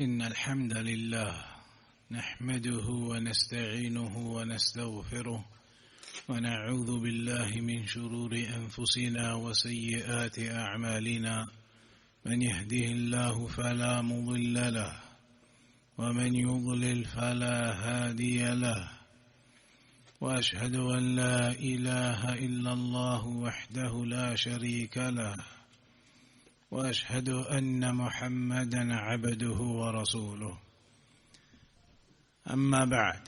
إن الحمد لله نحمده ونستعينه ونستغفره ونعوذ بالله من شرور أنفسنا وسيئات أعمالنا من يهده الله فلا مضل له ومن يضلل فلا هادي له وأشهد أن لا إله إلا الله وحده لا شريك له وأشهد أن محمدا عبده ورسوله أما بعد.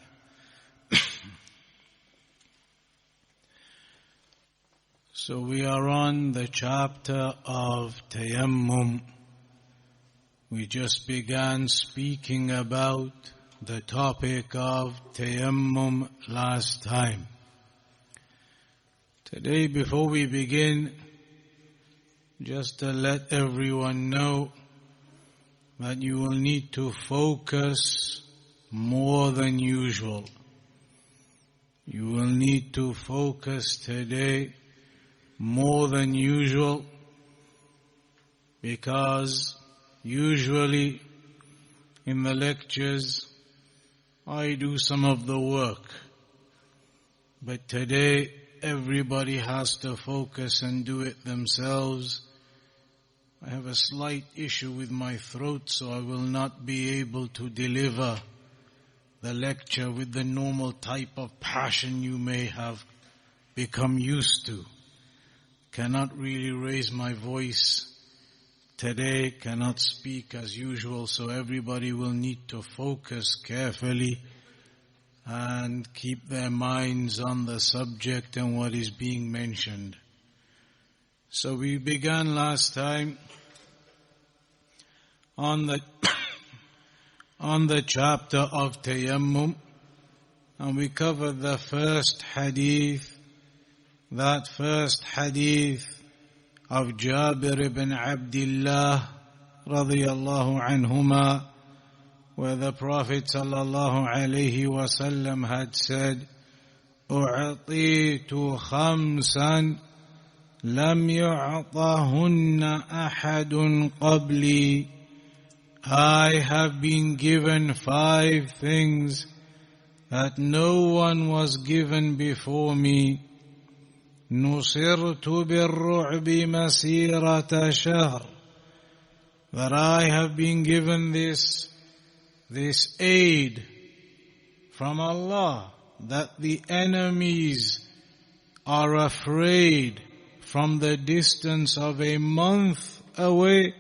So we are on the chapter of tayammum. We just began speaking about the topic of tayammum last time. Today, before we begin, just to let everyone know that you will need to focus more than usual. You will need to focus today more than usual, because usually in the lectures I do some of the work, but today everybody has to focus and do it themselves. I have a slight issue with my throat, so I will not be able to deliver the lecture with the normal type of passion you may have become used to. Cannot really raise my voice today, cannot speak as usual, so everybody will need to focus carefully and keep their minds on the subject and what is being mentioned. So we began last time on the chapter of tayammum, and we covered the first hadith, that first hadith of Jabir ibn Abdullah radiyallahu anhuma, where the Prophet sallallahu alayhi wasallam had said, "U'atitu khamsan lam yu'tahunna ahadun qabli." I have been given 5 things that no one was given before me. نُصِرْتُ بِالرُّعْبِ مَسِيرَةَ شَهْرٍ. That I have been given this aid from Allah, that the enemies are afraid from the distance of a month away.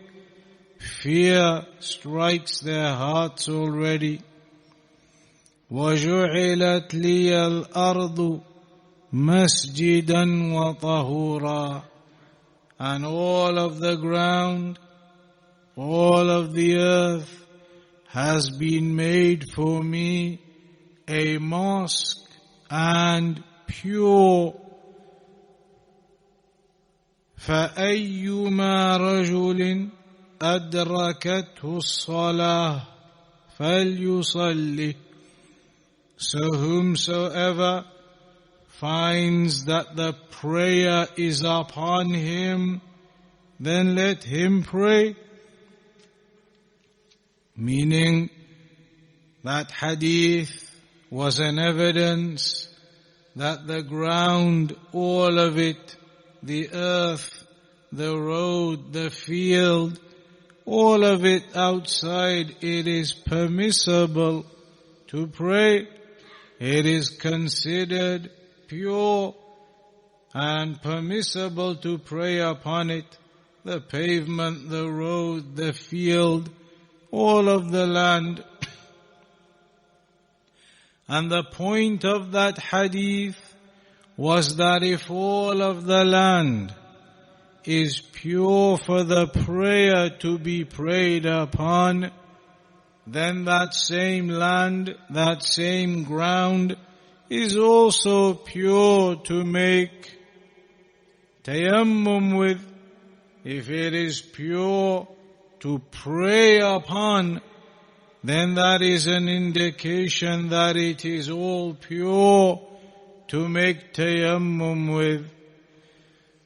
Fear strikes their hearts already. وَجُعِلَتْ لِيَ الْأَرْضُ مَسْجِدًا وَطَهُورًا. And all of the ground, all of the earth has been made for me a mosque and pure. فَأَيُّمَا رَجُلٍ أَدْرَكَتْهُ الصَّلَاةُ فَلْيُصَلِّ. So whomsoever finds that the prayer is upon him, then let him pray. Meaning that hadith was an evidence that the ground, all of it, the earth, the road, the field, all of it outside, it is permissible to pray. It is considered pure and permissible to pray upon it. The pavement, the road, the field, all of the land. And the point of that hadith was that if all of the land is pure for the prayer to be prayed upon, then that same land, that same ground is also pure to make tayammum with. If it is pure to pray upon, then that is an indication that it is all pure to make tayammum with.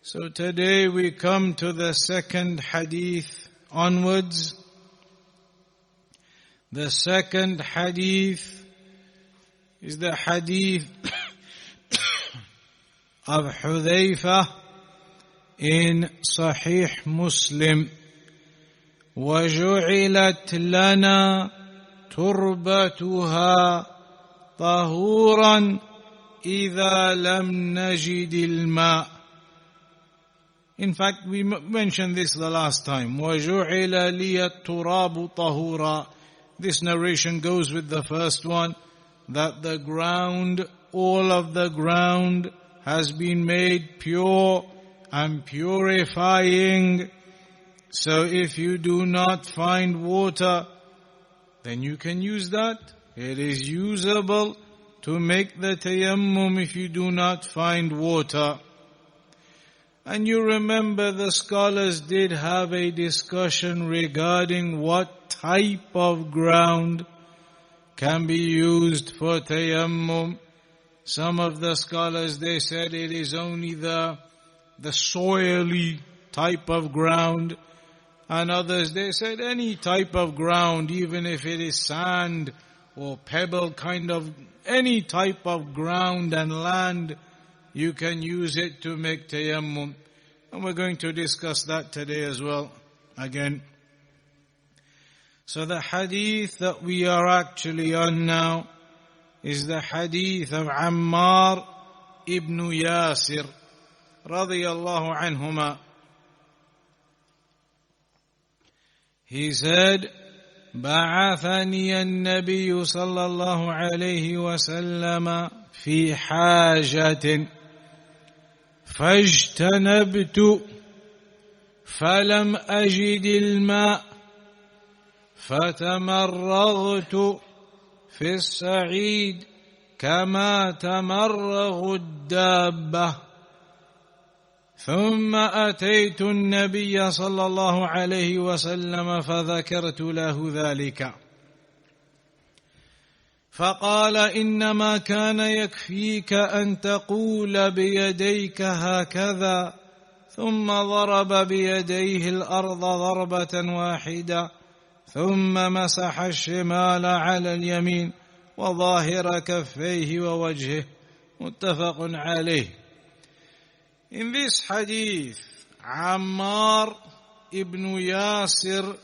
So today we come to the second hadith onwards. The second hadith is the hadith of Hudhayfah in Sahih Muslim. وَجُعِلَتْ لَنَا تُرْبَتُهَا طَهُورًا إِذَا لَمْ نَجِدِ الْمَاءَ. In fact, we mentioned this the last time. وَجُعِلَ لِيَ التُّرَابُ طَهُورًا. This narration goes with the first one, that the ground, all of the ground has been made pure and purifying. So if you do not find water, then you can use that. It is usable to make the tayammum if you do not find water. And you remember the scholars did have a discussion regarding what type of ground can be used for tayammum. Some of the scholars, they said it is only the soily type of ground. And others, they said any type of ground, even if it is sand or pebble kind of, any type of ground and land, you can use it to make tayammum. And we're going to discuss that today as well, again. So the hadith that we are actually on now is the hadith of Ammar ibn Yasir, radiyallahu anhuma. He said, بعثني النبي صلى الله عليه وسلم في حاجة فاجتنبت فلم أجد الماء فتمرغت في الصعيد كما تمرغ الدابة ثم أتيت النبي صلى الله عليه وسلم فذكرت له ذلك فقال إنما كان يكفيك أن تقول بيديك هكذا ثم ضرب بيديه الأرض ضربة واحدة ثم مسح الشمال على اليمين وظاهر كفيه ووجهه متفق عليه. In this hadith, Ammar ibn Yasir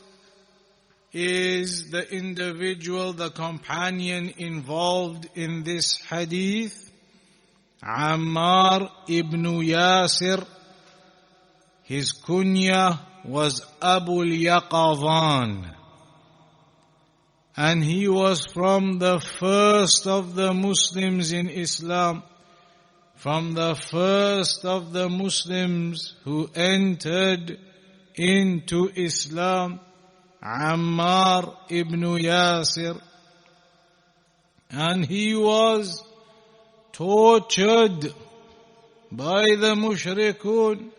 is the individual, the companion involved in this hadith. Ammar ibn Yasir, his kunya was Abu al-Yaqadhan. And he was from the first of the Muslims in Islam. From the first of the Muslims who entered into Islam, Ammar ibn Yasir. And he was tortured by the mushrikun.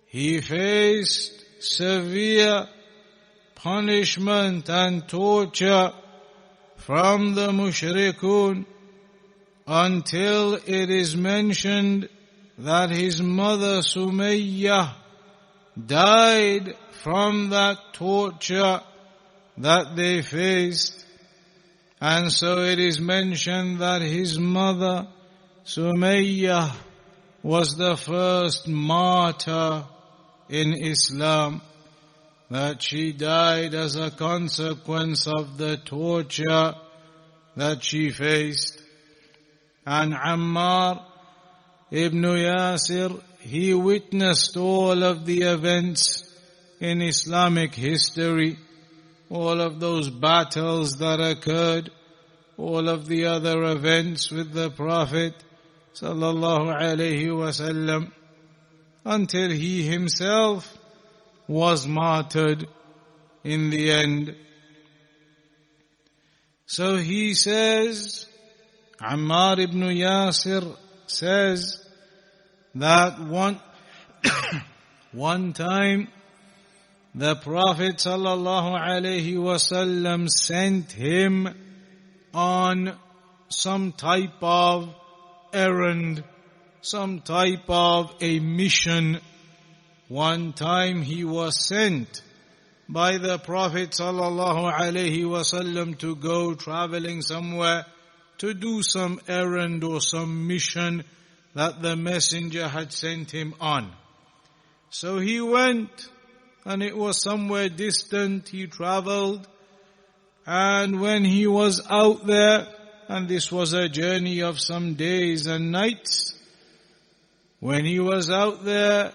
He faced severe punishment and torture from the mushrikun, until it is mentioned that his mother Sumayyah died from that torture that they faced. And so it is mentioned that his mother Sumayyah was the first martyr in Islam, that she died as a consequence of the torture that she faced. And Ammar ibn Yasir, he witnessed all of the events in Islamic history, all of those battles that occurred, all of the other events with the Prophet sallallahu alaihi wasallam, until he himself was martyred in the end. So he says, Ammar ibn Yasir says that one time the Prophet sallallahu alaihi wasallam sent him on some type of errand, some type of a mission. One time he was sent by the Prophet sallallahu alaihi wasallam to go traveling somewhere to do some errand or some mission that the messenger had sent him on. So he went, and it was somewhere distant. He traveled, and when he was out there, and this was a journey of some days and nights, when he was out there,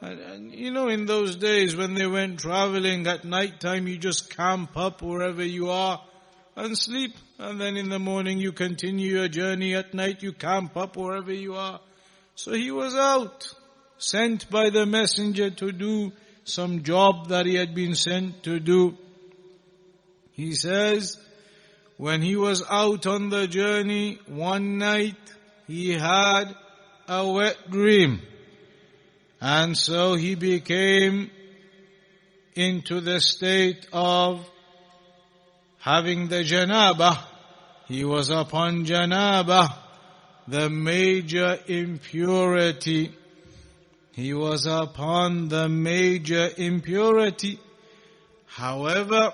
and you know, in those days when they went traveling at night time, you just camp up wherever you are and sleep. And then in the morning you continue your journey. At night you camp up wherever you are. So he was out, sent by the messenger to do some job that he had been sent to do. He says, when he was out on the journey, one night he had a wet dream. And so he became into the state of having the janabah. He was upon janabah, the major impurity. He was upon the major impurity. However,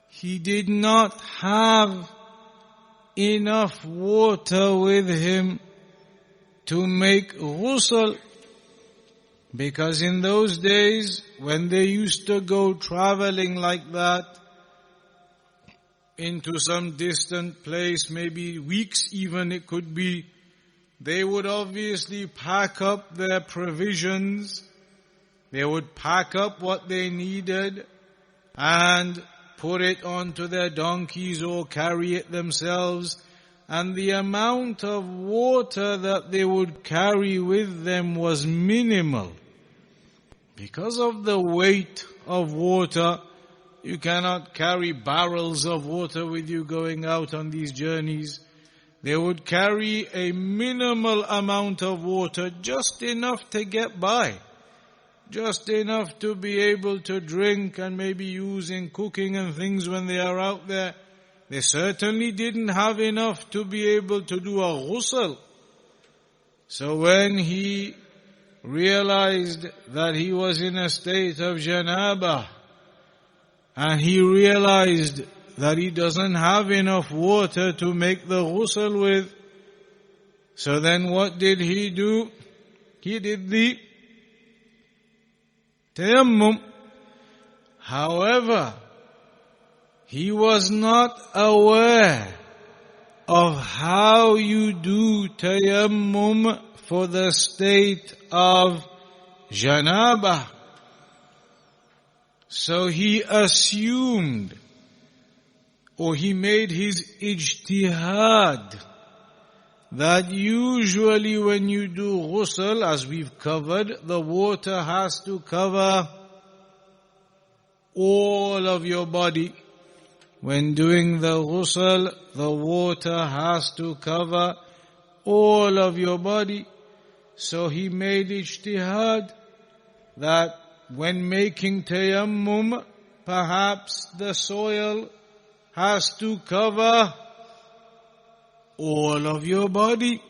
he did not have enough water with him to make ghusl. Because in those days, when they used to go traveling like that, into some distant place, maybe weeks even it could be, they would obviously pack up their provisions, they would pack up what they needed and put it onto their donkeys or carry it themselves. And the amount of water that they would carry with them was minimal. Because of the weight of water, you cannot carry barrels of water with you going out on these journeys. They would carry a minimal amount of water, just enough to get by, just enough to be able to drink and maybe use in cooking and things when they are out there. They certainly didn't have enough to be able to do a ghusl. So when he realized that he was in a state of janabah, and he realized that he doesn't have enough water to make the ghusl with, so then what did he do? He did the tayammum. However, he was not aware of how you do tayammum for the state of janabah. So he assumed, or he made his ijtihad, that usually when you do ghusl, as we've covered, the water has to cover all of your body. When doing the ghusl, the water has to cover all of your body. So he made ijtihad that when making tayammum, perhaps the soil has to cover all of your body.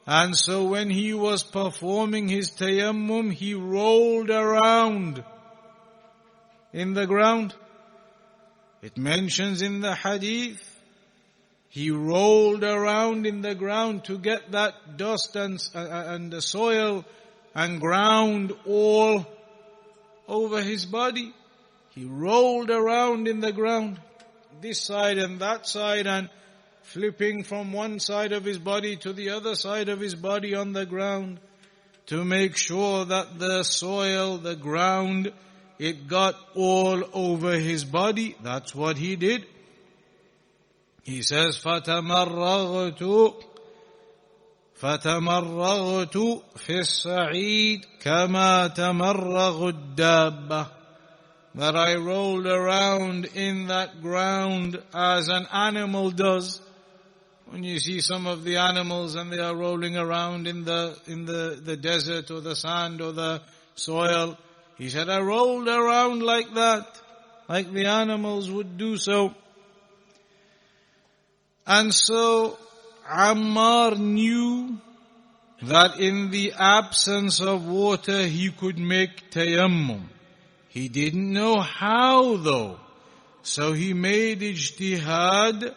And so when he was performing his tayammum, he rolled around in the ground. It mentions in the hadith, he rolled around in the ground to get that dust and the soil and ground all over his body. He rolled around in the ground, this side and that side, and flipping from one side of his body to the other side of his body on the ground to make sure that the soil, the ground, it got all over his body. That's what he did. He says, فَتَمَرَّغْتُ فَتَمَرَّغْتُ فِي الصَّعِيدِ كَمَا تَمَرَّغُ الدَّابَّةِ, that I rolled around in that ground as an animal does. When you see some of the animals and they are rolling around in the desert or the sand or the soil, he said, I rolled around like that, like the animals would do so. And so Ammar knew that in the absence of water he could make tayammum. He didn't know how though. So he made ijtihad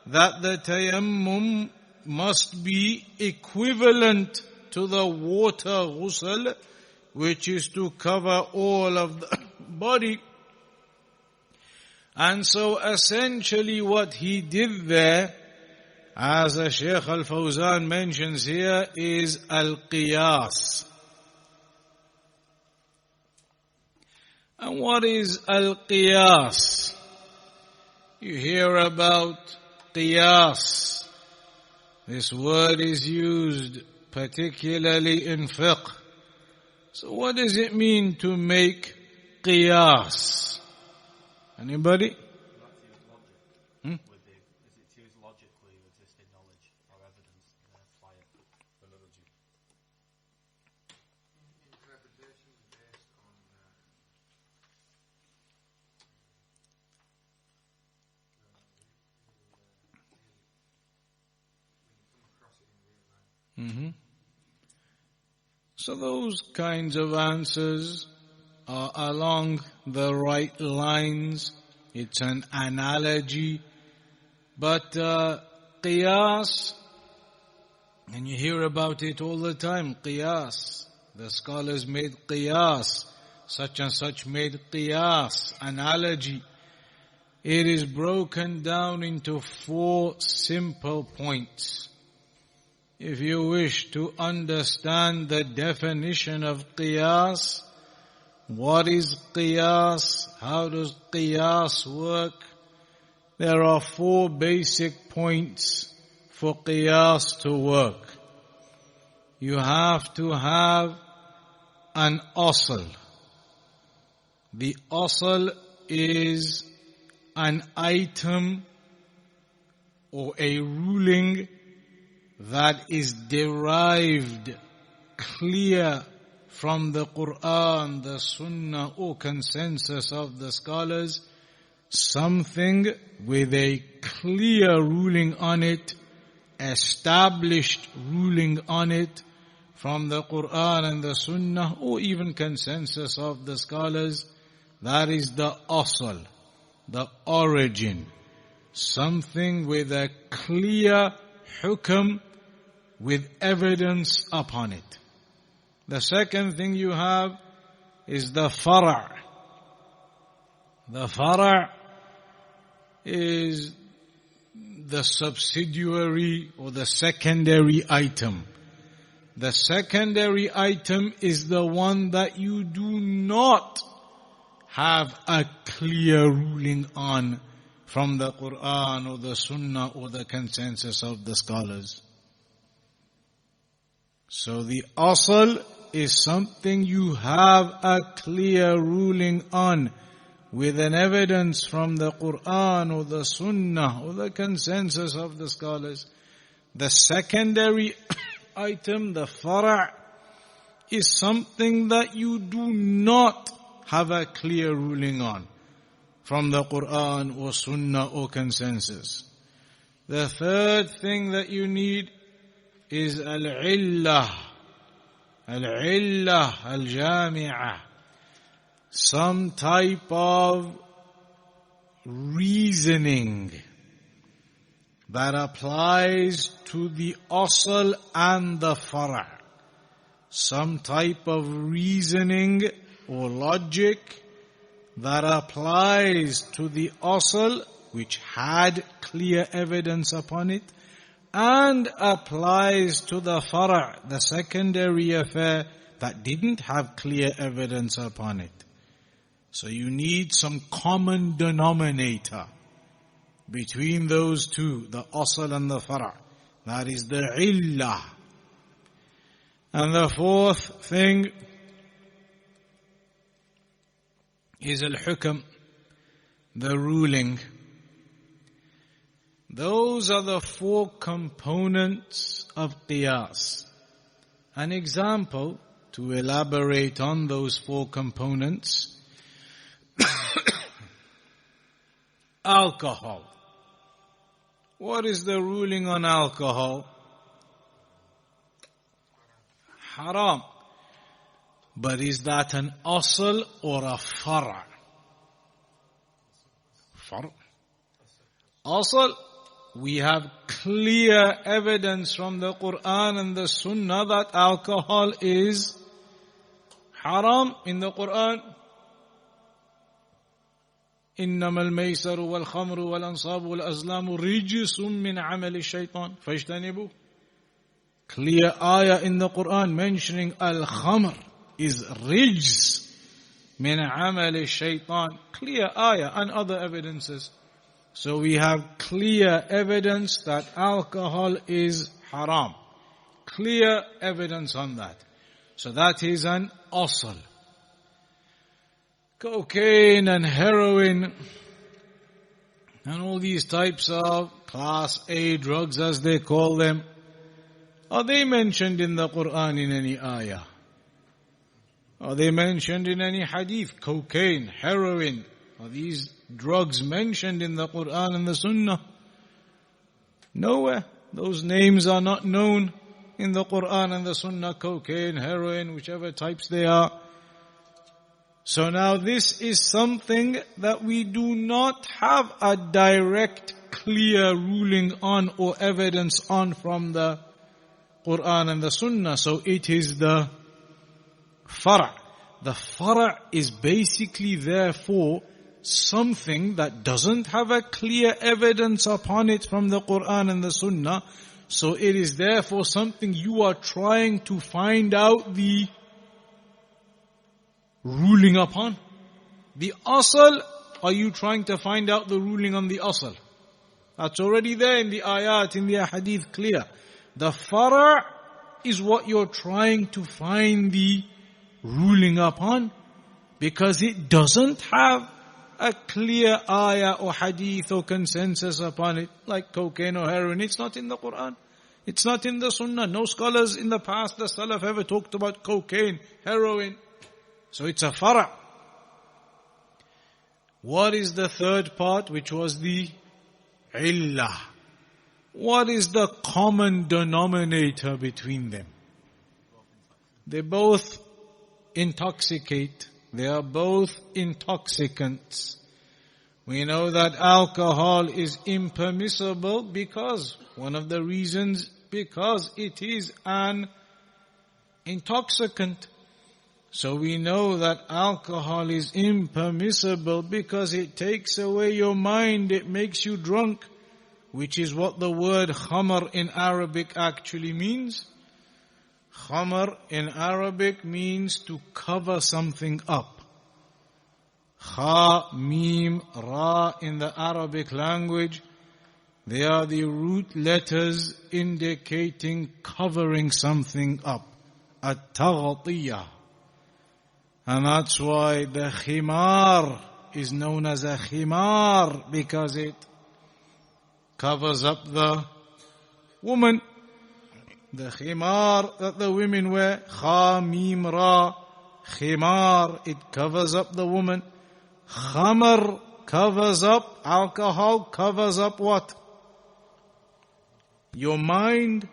that the tayammum must be equivalent to the water ghusl, which is to cover all of the body. And so essentially what he did there, as the Shaykh al-Fawzan mentions here, is al-qiyas. And what is al-qiyas? You hear about qiyas. This word is used particularly in fiqh. So what does it mean to make qiyas? Anybody? Is it to use logically existing knowledge or evidence and then apply it for analogy? Interpretation based on when you come across it in real life. So those kinds of answers are along the right lines. It's an analogy. But qiyas, and you hear about it all the time, qiyas. The scholars made qiyas. Such and such made qiyas, analogy. It is broken down into 4 simple points. If you wish to understand the definition of qiyas, what is qiyas? How does qiyas work? There are 4 basic points for qiyas to work. You have to have an asl. The asl is an item or a ruling that is derived clear from the Quran, the Sunnah, or consensus of the scholars, something with a clear ruling on it, established ruling on it from the Quran and the Sunnah, or even consensus of the scholars. That is the asl, the origin. Something with a clear hukm, with evidence upon it. The second thing you have is the fara'. The fara' is the subsidiary or the secondary item. The secondary item is the one that you do not have a clear ruling on from the Quran or the Sunnah or the consensus of the scholars. So the asl is something you have a clear ruling on with an evidence from the Quran or the Sunnah or the consensus of the scholars. The secondary item, the fara', is something that you do not have a clear ruling on from the Quran or Sunnah or consensus. The third thing that you need is al-illah. Al-illah al-jami'ah. Some type of reasoning that applies to the asl and the fara'. Some type of reasoning or logic that applies to the asl, which had clear evidence upon it, and applies to the fara', the secondary affair that didn't have clear evidence upon it. So you need some common denominator between those two, the asl and the fara'. That is the illah. And the fourth thing is al-hukm, the ruling. Those are the 4 components of qiyas. An example to elaborate on those 4 components. Alcohol. What is the ruling on alcohol? Haram. But is that an asl or a far'? Far'. Asl, we have clear evidence from the Quran and the Sunnah that alcohol is haram in the Quran. إنما الميسر والخمر والأنصاب والأزلام رجس من عمل الشيطان فاجتنبوه. Clear ayah in the Quran mentioning al-khamr is rijs min amal al-shaytan. Clear ayah and other evidences. So we have clear evidence that alcohol is haram. Clear evidence on that. So that is an asl. Cocaine and heroin and all these types of class A drugs as they call them, are they mentioned in the Quran in any ayah? Are they mentioned in any hadith? Cocaine, heroin, are these drugs mentioned in the Quran and the Sunnah? Nowhere. Those names are not known in the Quran and the Sunnah. Cocaine, heroin, whichever types they are. So now this is something that we do not have a direct, clear ruling on or evidence on from the Quran and the Sunnah. So it is the far'. The far' is basically therefore something that doesn't have a clear evidence upon it from the Quran and the Sunnah. So it is therefore something you are trying to find out the ruling upon. The asl, are you trying to find out the ruling on the asl? That's already there in the ayat, in the hadith, clear. The far' is what you're trying to find the ruling upon, because it doesn't have a clear ayah or hadith or consensus upon it, like cocaine or heroin. It's not in the Quran. It's not in the Sunnah. No scholars in the past, the Salaf, ever talked about cocaine, heroin. So it's a far'. What is the third part, which was the illah? What is the common denominator between them? They both intoxicate. They are both intoxicants. We know that alcohol is impermissible because, one of the reasons, because it is an intoxicant. So we know that alcohol is impermissible because it takes away your mind, it makes you drunk, which is what the word khamr in Arabic actually means. Khamr in Arabic means to cover something up. Kha, mim, ra in the Arabic language, they are the root letters indicating covering something up. At-taghtiyah. And that's why the khimar is known as a khimar, because it covers up the woman. The khimar that the women wear, kha, mim, ra, khimar, it covers up the woman. Khamr covers up, alcohol covers up what? Your mind.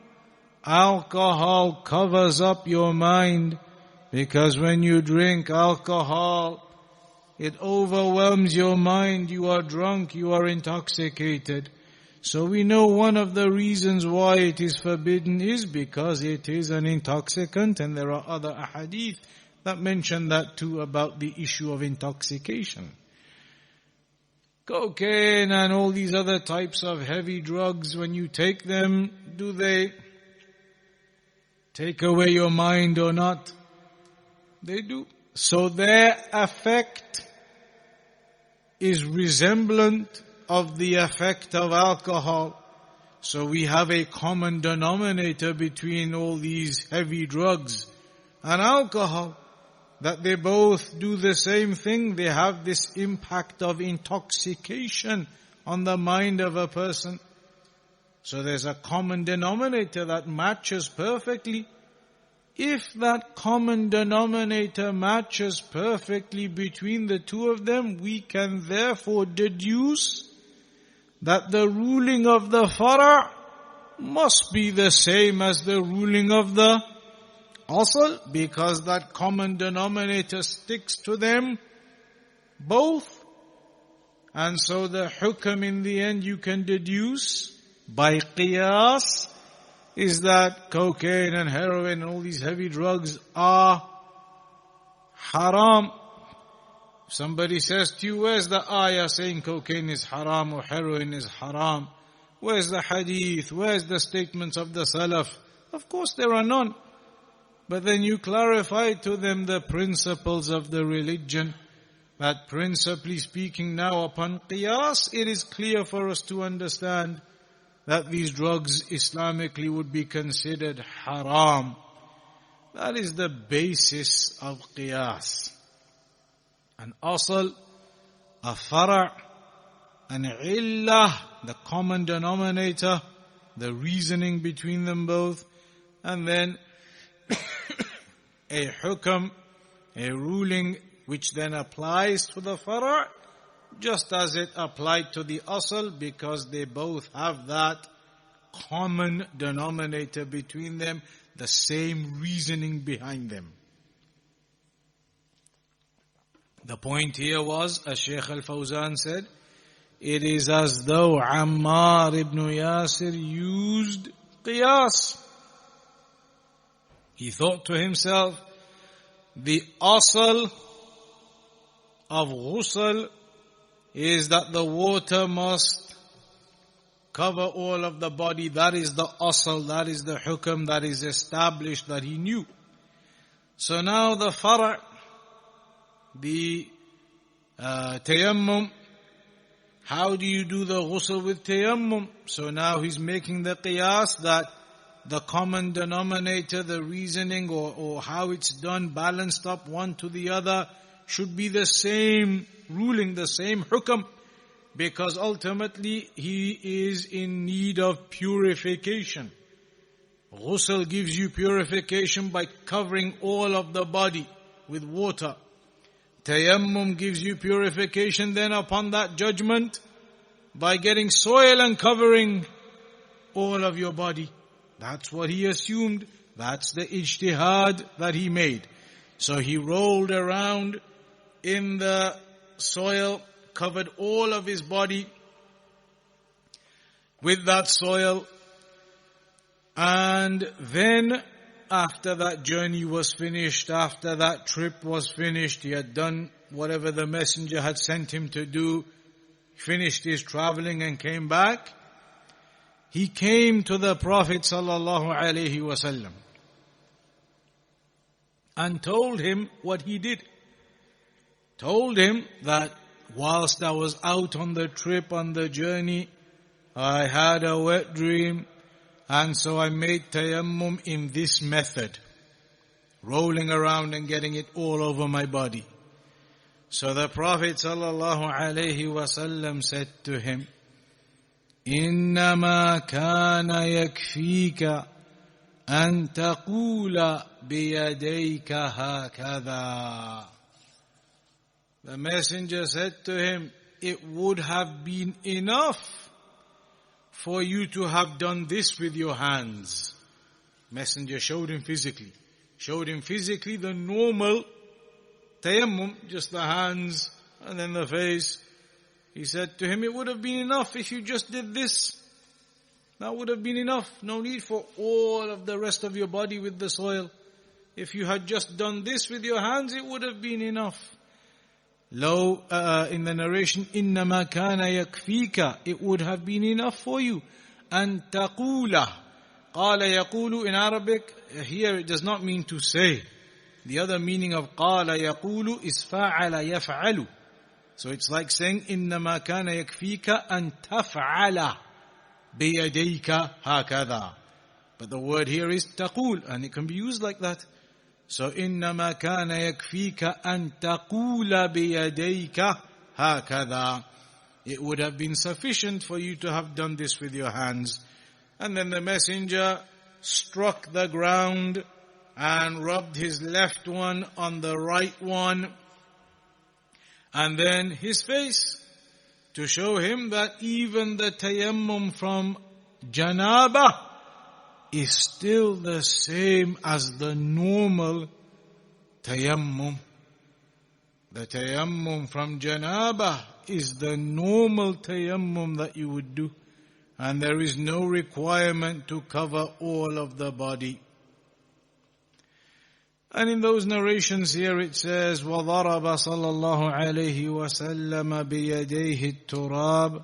Alcohol covers up your mind. Because when you drink alcohol, it overwhelms your mind. You are drunk, you are intoxicated. So we know one of the reasons why it is forbidden is because it is an intoxicant, and there are other ahadith that mention that too about the issue of intoxication. Cocaine and all these other types of heavy drugs, when you take them, do they take away your mind or not? They do. So their effect is resemblant of the effect of alcohol. So we have a common denominator between all these heavy drugs and alcohol, that they both do the same thing. They have this impact of intoxication on the mind of a person. So there's a common denominator that matches perfectly. If that common denominator matches perfectly between the two of them, we can therefore deduce that the ruling of the far' must be the same as the ruling of the asl, because that common denominator sticks to them both. And so the hukm in the end you can deduce by qiyas is that cocaine and heroin and all these heavy drugs are haram. If somebody says to you, where's the ayah saying cocaine is haram or heroin is haram? Where's the hadith? Where's the statements of the Salaf? Of course there are none. But then you clarify to them the principles of the religion. That principally speaking now upon qiyas, it is clear for us to understand that these drugs Islamically would be considered haram. That is the basis of qiyas. An asl, a fara', an illah, the common denominator, the reasoning between them both, and then a hukam, a ruling which then applies to the fara' just as it applied to the asl, because they both have that common denominator between them, the same reasoning behind them. The point here was, as Shaykh al-Fawzan said, it is as though Ammar ibn Yasir used qiyas. He thought to himself, the asl of ghusl is that the water must cover all of the body. That is the asl, that is the hukam that is established that he knew. So now the fara', the tayammum, how do you do the ghusl with tayammum? So now he's making the qiyas that the common denominator, the reasoning or how it's done, balanced up one to the other, should be the same ruling, the same hukam, because ultimately he is in need of purification. Ghusl gives you purification by covering all of the body with water. Tayammum gives you purification then upon that judgment by getting soil and covering all of your body. That's what he assumed. That's the ijtihad that he made. So he rolled around in the soil, covered all of his body with that soil. And then after that journey was finished, after that trip was finished, he had done whatever the messenger had sent him to do, finished his traveling and came back. He came to the Prophet sallallahu alaihi wasallam and told him what he did. Told him that whilst I was out on the trip, on the journey, I had a wet dream, and so I made tayammum in this method, rolling around and getting it all over my body. So the Prophet sallallahu alaihi wasallam said to him, إنما كان يكفيك أن تقول بيديك هكذا. The messenger said to him, it would have been enough for you to have done this with your hands. Messenger showed him physically the normal tayammum, just the hands and then the face. He said to him, it would have been enough if you just did this. That would have been enough. No need for all of the rest of your body with the soil. If you had just done this with your hands, it would have been enough. In the narration, إِنَّمَا كَانَ يَكْفِيكَ, it would have been enough for you. أَن تَقُولَ, قَالَ يَقُولُ in Arabic, here it does not mean to say. The other meaning of قَالَ يَقُولُ is فَعَلَ يَفْعَلُ. So it's like saying, إِنَّمَا كَانَ يَكْفِيكَ أَن تَفْعَلَ بِيَدَيْكَ هَكَذَا. But the word here is تَقُول, and it can be used like that. So, إِنَّمَا كَانَ يَكْفِيكَ أَن تَقُولَ بِيَدَيْكَ هَكَذَا. It would have been sufficient for you to have done this with your hands. And then the messenger struck the ground and rubbed his left one on the right one, and then his face, to show him that even the tayammum from janaba is still the same as the normal tayammum. The tayammum from janabah is the normal tayammum that you would do. And there is no requirement to cover all of the body. And in those narrations here it says, وَضَرَبَ صَلَّى اللَّهُ عَلَيْهِ وَسَلَّمَ بِيَدَيْهِ التُّرَابِ,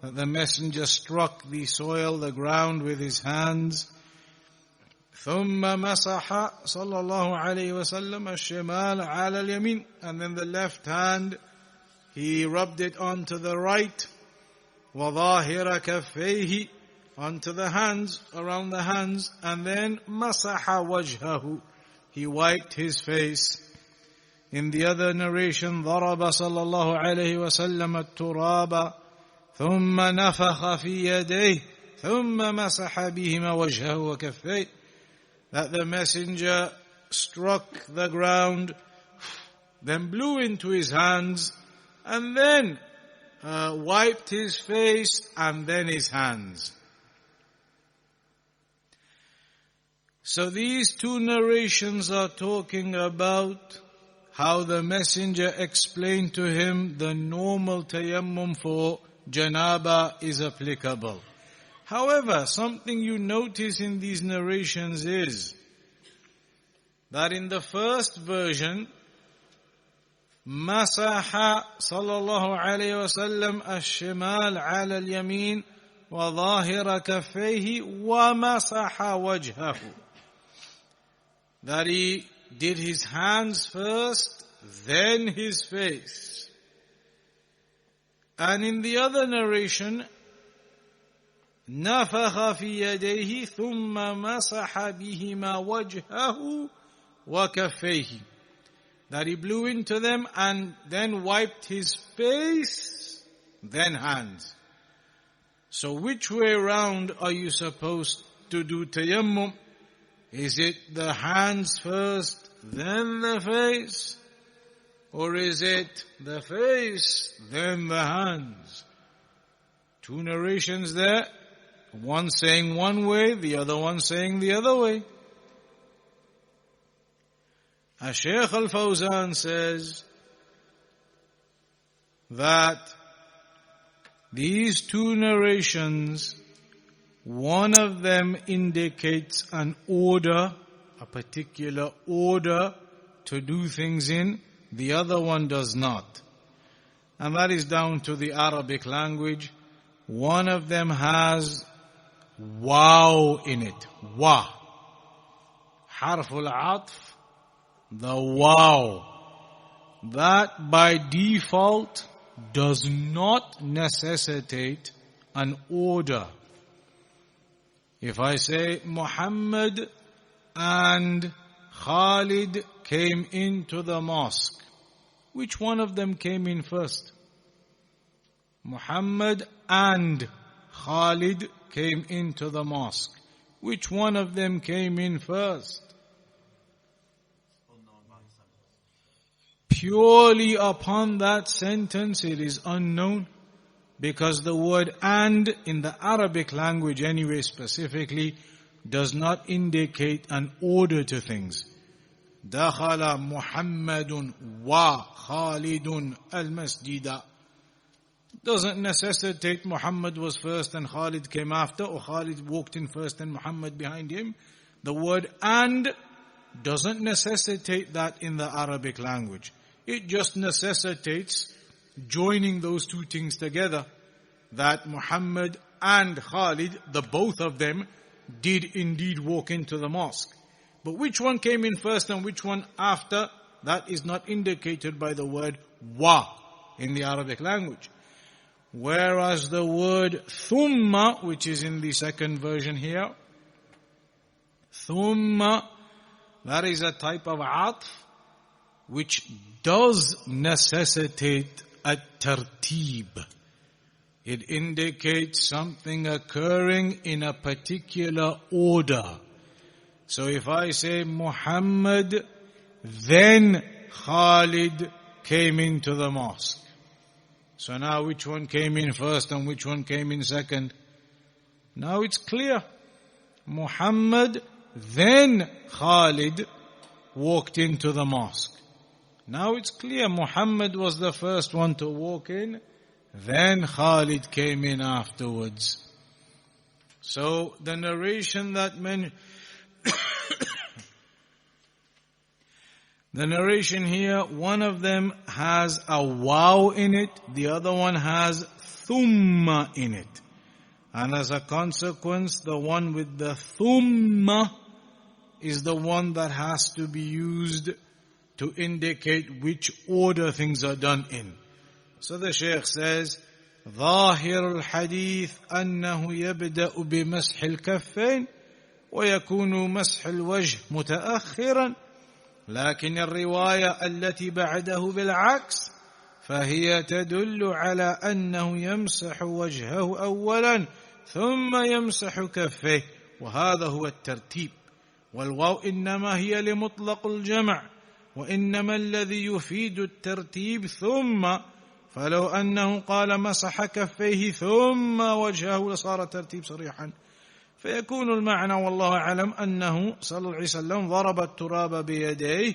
that the messenger struck the soil, the ground with his hands. ثُمَّ مَسَحَ صَلَّى اللَّهُ عَلَيْهِ وَسَلَّمَ الشِّمَالَ عَلَى الْيَمِينِ, and then the left hand, he rubbed it onto the right. وَظَاهِرَ كَفَّيْهِ, onto the hands, around the hands, and then مَسَحَ وَجْهَهُ, he wiped his face. In the other narration, ضَرَبَ صَلَّى اللَّهُ عَلَيْهِ وَسَلَّمَ التُّرَابَ ثُمَّ نَفَخَ فِي يَدَيْهِ ثُمَّ مَسَحَ بِهِمَا وَجْهَهُ وَكَفَّيْهِ, that the messenger struck the ground, then blew into his hands, and then wiped his face and then his hands. So these two narrations are talking about how the messenger explained to him the normal tayammum for janaba is applicable. However, something you notice in these narrations is that in the first version, مسح صلى الله عليه وسلم الشمال على اليمين وظاهر كفيه ومسح وجهه, that he did his hands first, then his face. And in the other narration, نفخ في يديه ثم مسح بهما وجهه وكفيه, that he blew into them and then wiped his face, then hands. So which way around are you supposed to do tayammum? Is it the hands first, then the face? Or is it the face, then the hands? Two narrations there, one saying one way, the other one saying the other way. Shaykh al-Fawzan says that these two narrations, one of them indicates an order, a particular order to do things in, the other one does not. And that is down to the Arabic language. One of them has waw in it, wa. Harful atf, the waw. That by default does not necessitate an order. If I say Muhammad and Khalid came into the mosque, which one of them came in first? Muhammad and Khalid came into the mosque. Which one of them came in first? Purely upon that sentence, it is unknown, because the word and in the Arabic language anyway specifically does not indicate an order to things. Dakhala Muhammadun wa Khalidun al-masjida doesn't necessitate Muhammad was first and Khalid came after, or Khalid walked in first and Muhammad behind him. The word and doesn't necessitate that in the Arabic language. It just necessitates joining those two things together, that Muhammad and Khalid, the both of them, did indeed walk into the mosque. But which one came in first and which one after, that is not indicated by the word wa in the Arabic language. Whereas the word thumma, which is in the second version here, thumma, that is a type of atf which does necessitate a tartib. It indicates something occurring in a particular order. So if I say Muhammad, then Khalid came into the mosque. So now which one came in first and which one came in second? Now it's clear. Muhammad, then Khalid walked into the mosque. Now it's clear Muhammad was the first one to walk in, then Khalid came in afterwards. So the narration that the narration here, one of them has a waw in it, the other one has thumma in it. And as a consequence, the one with the thumma is the one that has to be used to indicate which order things are done in. So the Shaykh says, ظاهر الحديث أنه يبدأ بمسح الكفين ويكون مسح الوجه متأخرا لكن الرواية التي بعده بالعكس فهي تدل على أنه يمسح وجهه أولا ثم يمسح كفيه وهذا هو الترتيب والواو إنما هي لمطلق الجمع وإنما الذي يفيد الترتيب ثم فلو أنه قال مسح كفيه ثم وجهه لصار الترتيب صريحا فيكون المعنى والله أعلم أنه صلى الله عليه وسلم ضرب التراب بيديه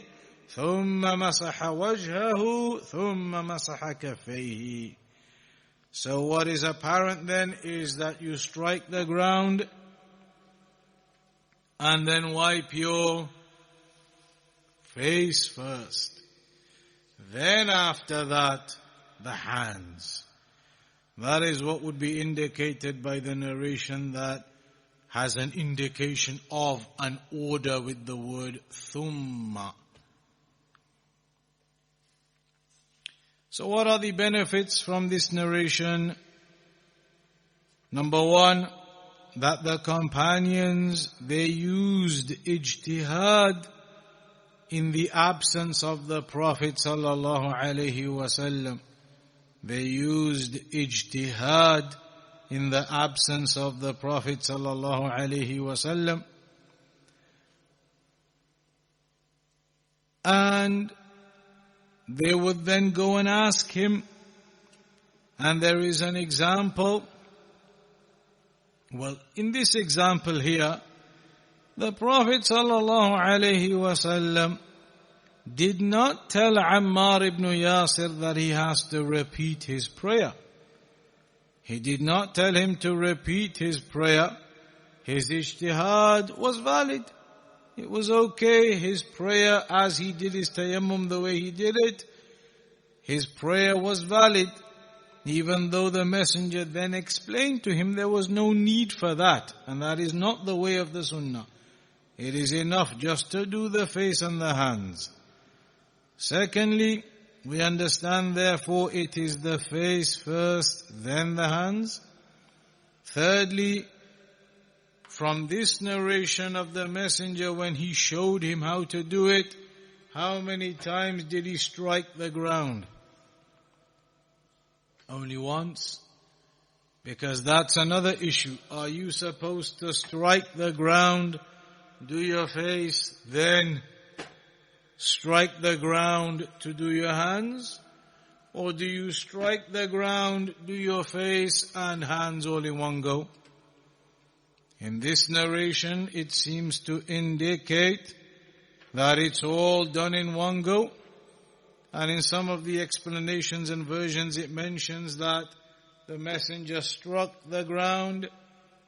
ثم مسح وجهه ثم مسح كفيه. So what is apparent then is that you strike the ground and then wipe your face first. Then after that, the hands. That is what would be indicated by the narration that has an indication of an order with the word thumma. So what are the benefits from this narration? Number one, that the companions, they used ijtihad in the absence of the Prophet sallallahu alaihi wasallam. They used ijtihad in the absence of the Prophet sallallahu alaihi wasallam. And they would then go and ask him. And there is an example. Well, in this example here, the Prophet sallallahu alaihi wasallam did not tell Ammar ibn Yasir that he has to repeat his prayer. He did not tell him to repeat his prayer. His ijtihad was valid. It was okay. His prayer, as he did his tayammum the way he did it, his prayer was valid. Even though the messenger then explained to him there was no need for that. And that is not the way of the Sunnah. It is enough just to do the face and the hands. Secondly, we understand therefore it is the face first, then the hands. Thirdly, from this narration of the messenger when he showed him how to do it, how many times did he strike the ground? Only once. Because that's another issue. Are you supposed to strike the ground, do your face, then strike the ground to do your hands? Or do you strike the ground, do your face and hands all in one go? In this narration, it seems to indicate that it's all done in one go. And in some of the explanations and versions, it mentions that the messenger struck the ground,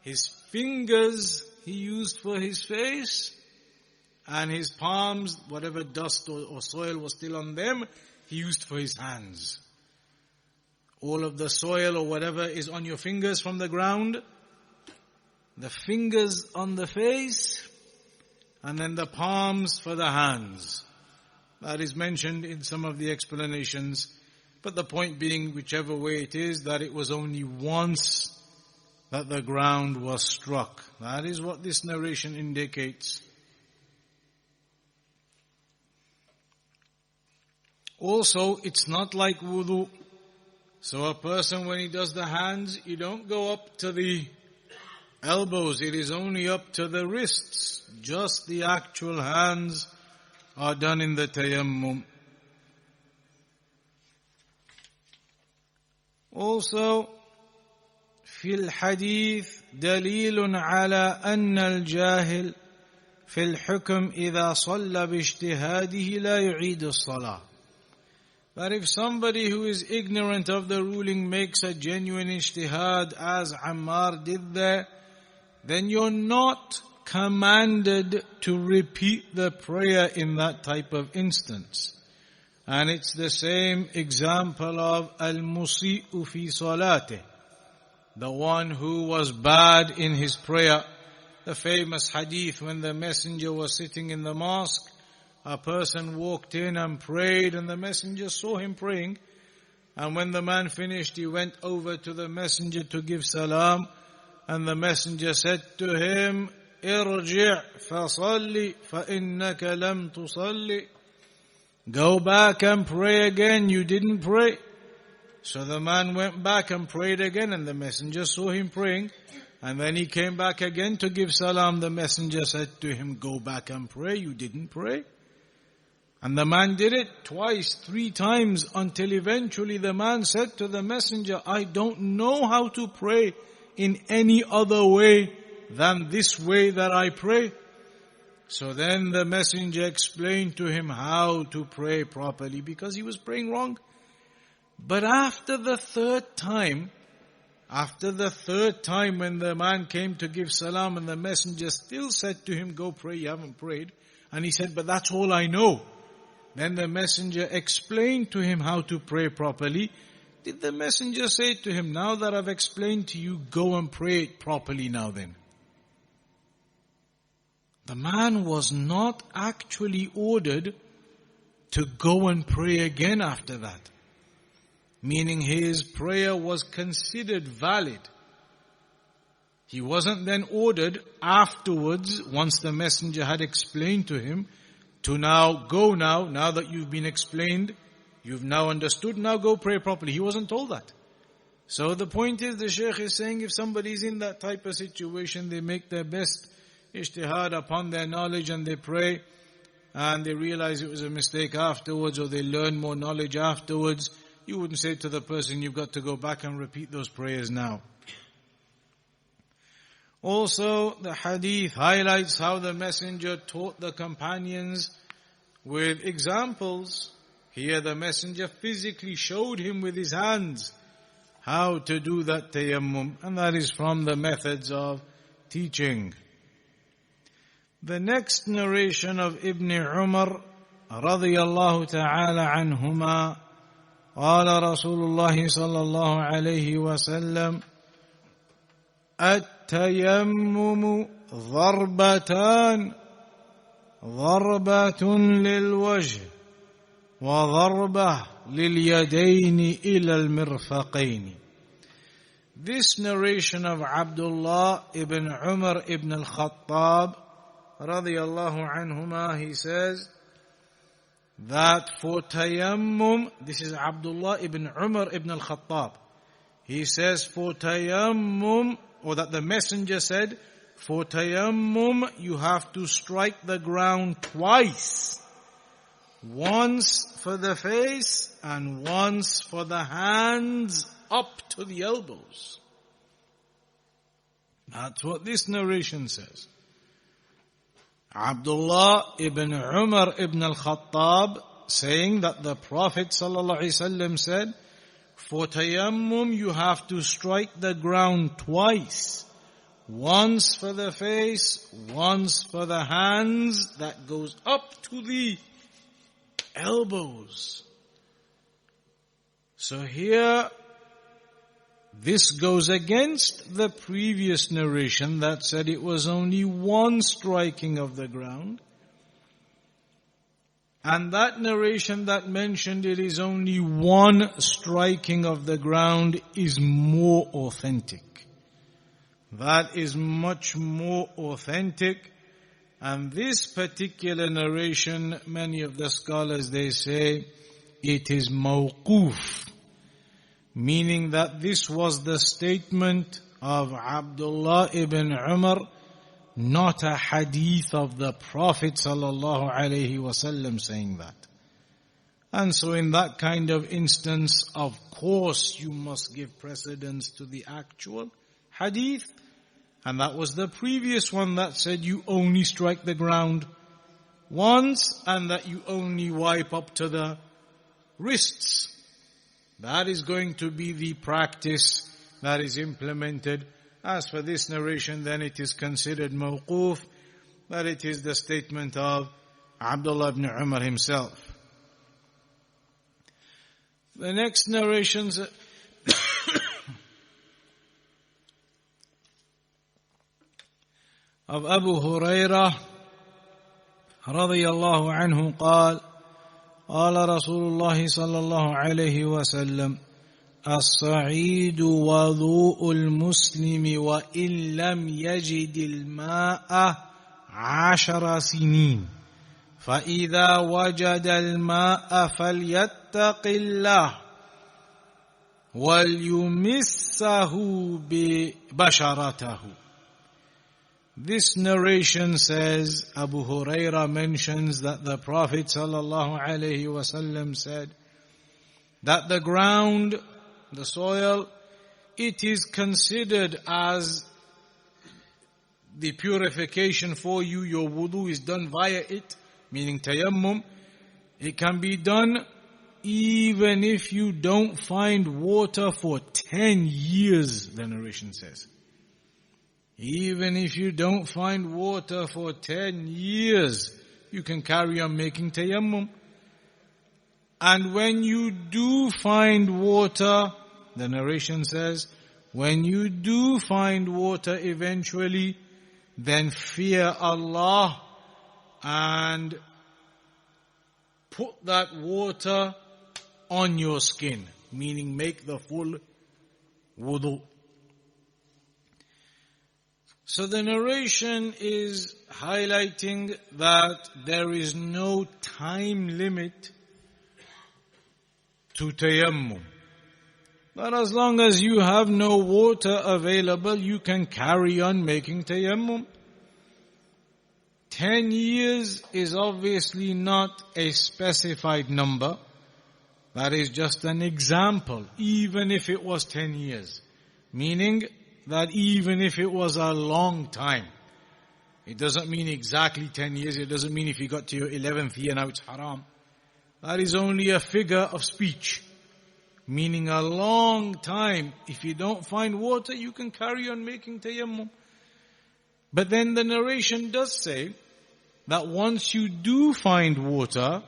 his fingers he used for his face, and his palms, whatever dust or soil was still on them, he used for his hands. All of the soil or whatever is on your fingers from the ground, the fingers on the face, and then the palms for the hands. That is mentioned in some of the explanations. But the point being, whichever way it is, that it was only once that the ground was struck. That is what this narration indicates. Also, it's not like wudu. So a person, when he does the hands, you don't go up to the elbows. It is only up to the wrists. Just the actual hands are done in the tayammum. Also, في الحديث دليل على أن الجاهل في الحكم إذا صلى باجتهاده لا يعيد الصلاة. But if somebody who is ignorant of the ruling makes a genuine ijtihad as Ammar did there, then you're not commanded to repeat the prayer in that type of instance. And it's the same example of al-musi'u fi salatih, the one who was bad in his prayer. The famous hadith, when the messenger was sitting in the mosque, a person walked in and prayed, and the messenger saw him praying. And when the man finished, he went over to the messenger to give salam, and the messenger said to him, "Irji' fasalli fa innaka lam tusalli." Go back and pray again, you didn't pray. So the man went back and prayed again, and the messenger saw him praying. And then he came back again to give salam. The messenger said to him, "Go back and pray, you didn't pray." And the man did it twice, 3 times, until eventually the man said to the messenger, "I don't know how to pray in any other way than this way that I pray." So then the messenger explained to him how to pray properly, because he was praying wrong. But after the third time when the man came to give salam and the messenger still said to him, "Go pray, you haven't prayed." And he said, "But that's all I know." Then the messenger explained to him how to pray properly. Did the messenger say to him, "Now that I've explained to you, go and pray it properly now then"? The man was not actually ordered to go and pray again after that. Meaning his prayer was considered valid. He wasn't then ordered afterwards, once the messenger had explained to him, to now that you've been explained, you've now understood, now go pray properly. He wasn't told that. So the point is, the Shaykh is saying, if somebody's in that type of situation, they make their best ijtihad upon their knowledge and they pray, and they realize it was a mistake afterwards, or they learn more knowledge afterwards, you wouldn't say to the person, "You've got to go back and repeat those prayers now." Also, the hadith highlights how the messenger taught the companions with examples. Here the messenger physically showed him with his hands how to do that tayammum, and that is from the methods of teaching. The next narration of Ibn Umar radiyallahu ta'ala anhuma, قال رسول الله صلى الله عليه وسلم: التيمم ضربتان، ضربة للوجه وضربة لليدين إلى المرفقين. This narration of Abdullah ibn Umar ibn al-Khattab radiyallahu anhuma, he says that for tayammum, this is Abdullah ibn Umar ibn al-Khattab, he says for tayammum, or that the messenger said, for tayammum you have to strike the ground twice. Once for the face and once for the hands up to the elbows. That's what this narration says. Abdullah ibn Umar ibn al-Khattab saying that the Prophet ﷺ said, for tayammum you have to strike the ground twice. Once for the face, once for the hands, that goes up to the elbows. So here, this goes against the previous narration that said it was only one striking of the ground. And that narration that mentioned it is only one striking of the ground is more authentic. That is much more authentic. And this particular narration, many of the scholars, they say, it is mawquf, meaning that this was the statement of Abdullah ibn Umar, not a hadith of the Prophet sallallahu alaihi wasallam saying that. And so in that kind of instance, of course you must give precedence to the actual hadith. And that was the previous one that said you only strike the ground once and that you only wipe up to the wrists. That is going to be the practice that is implemented. As for this narration, then it is considered mawquf, that it is the statement of Abdullah ibn Umar himself. The next narrations of Abu Hurraira radiyallahu anhu قال قال رسول الله صلى الله عليه وسلم الصعيد وضوء المسلم وإن لم يجد الماء 10 سنين فإذا وجد الماء فليتق الله وَلْيُمِسَّهُ بِبَشَرَتَهُ. This narration says, Abu Hurraira mentions that the Prophet ﷺ said that the ground, the soil, it is considered as the purification for you. Your wudu is done via it, meaning tayammum. It can be done even if you don't find water for 10 years, the narration says. Even if you don't find water for 10 years, you can carry on making tayammum. And when you do find water, the narration says, when you do find water eventually, then fear Allah and put that water on your skin, meaning make the full wudu. So the narration is highlighting that there is no time limit to tayammum. That as long as you have no water available, you can carry on making tayammum. 10 years is obviously not a specified number. That is just an example, even if it was 10 years. Meaning that even if it was a long time, it doesn't mean exactly 10 years. It doesn't mean if you got to your 11th year now it's haram. That is only a figure of speech. Meaning a long time. If you don't find water, you can carry on making tayammum. But then the narration does say that once you do find water,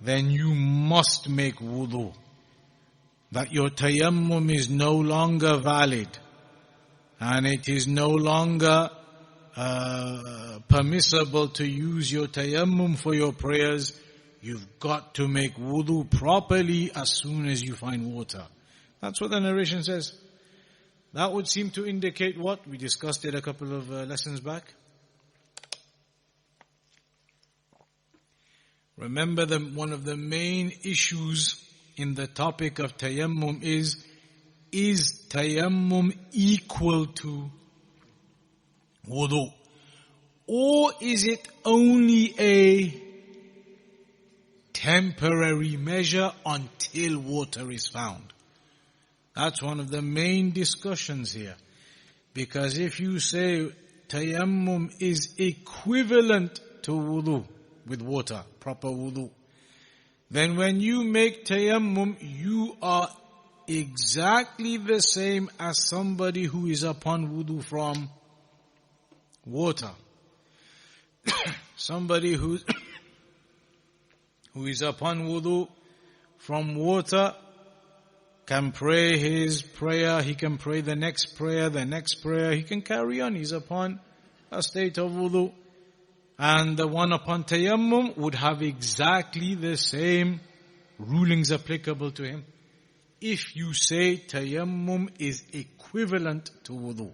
then you must make wudu. That your tayammum is no longer valid. And it is no longer permissible to use your tayammum for your prayers. You've got to make wudu properly as soon as you find water. That's what the narration says. That would seem to indicate what? We discussed it a couple of lessons back. Remember one of the main issues in the topic of tayammum is tayammum equal to wudu? Or is it only a temporary measure until water is found? That's one of the main discussions here. Because if you say tayammum is equivalent to wudu, with water, proper wudu, then when you make tayammum, you are exactly the same as somebody who is upon wudu from water. Somebody who is upon wudu from water can pray his prayer, he can pray the next prayer, he can carry on. He's upon a state of wudu. And the one upon tayammum would have exactly the same rulings applicable to him. If you say tayammum is equivalent to wudu.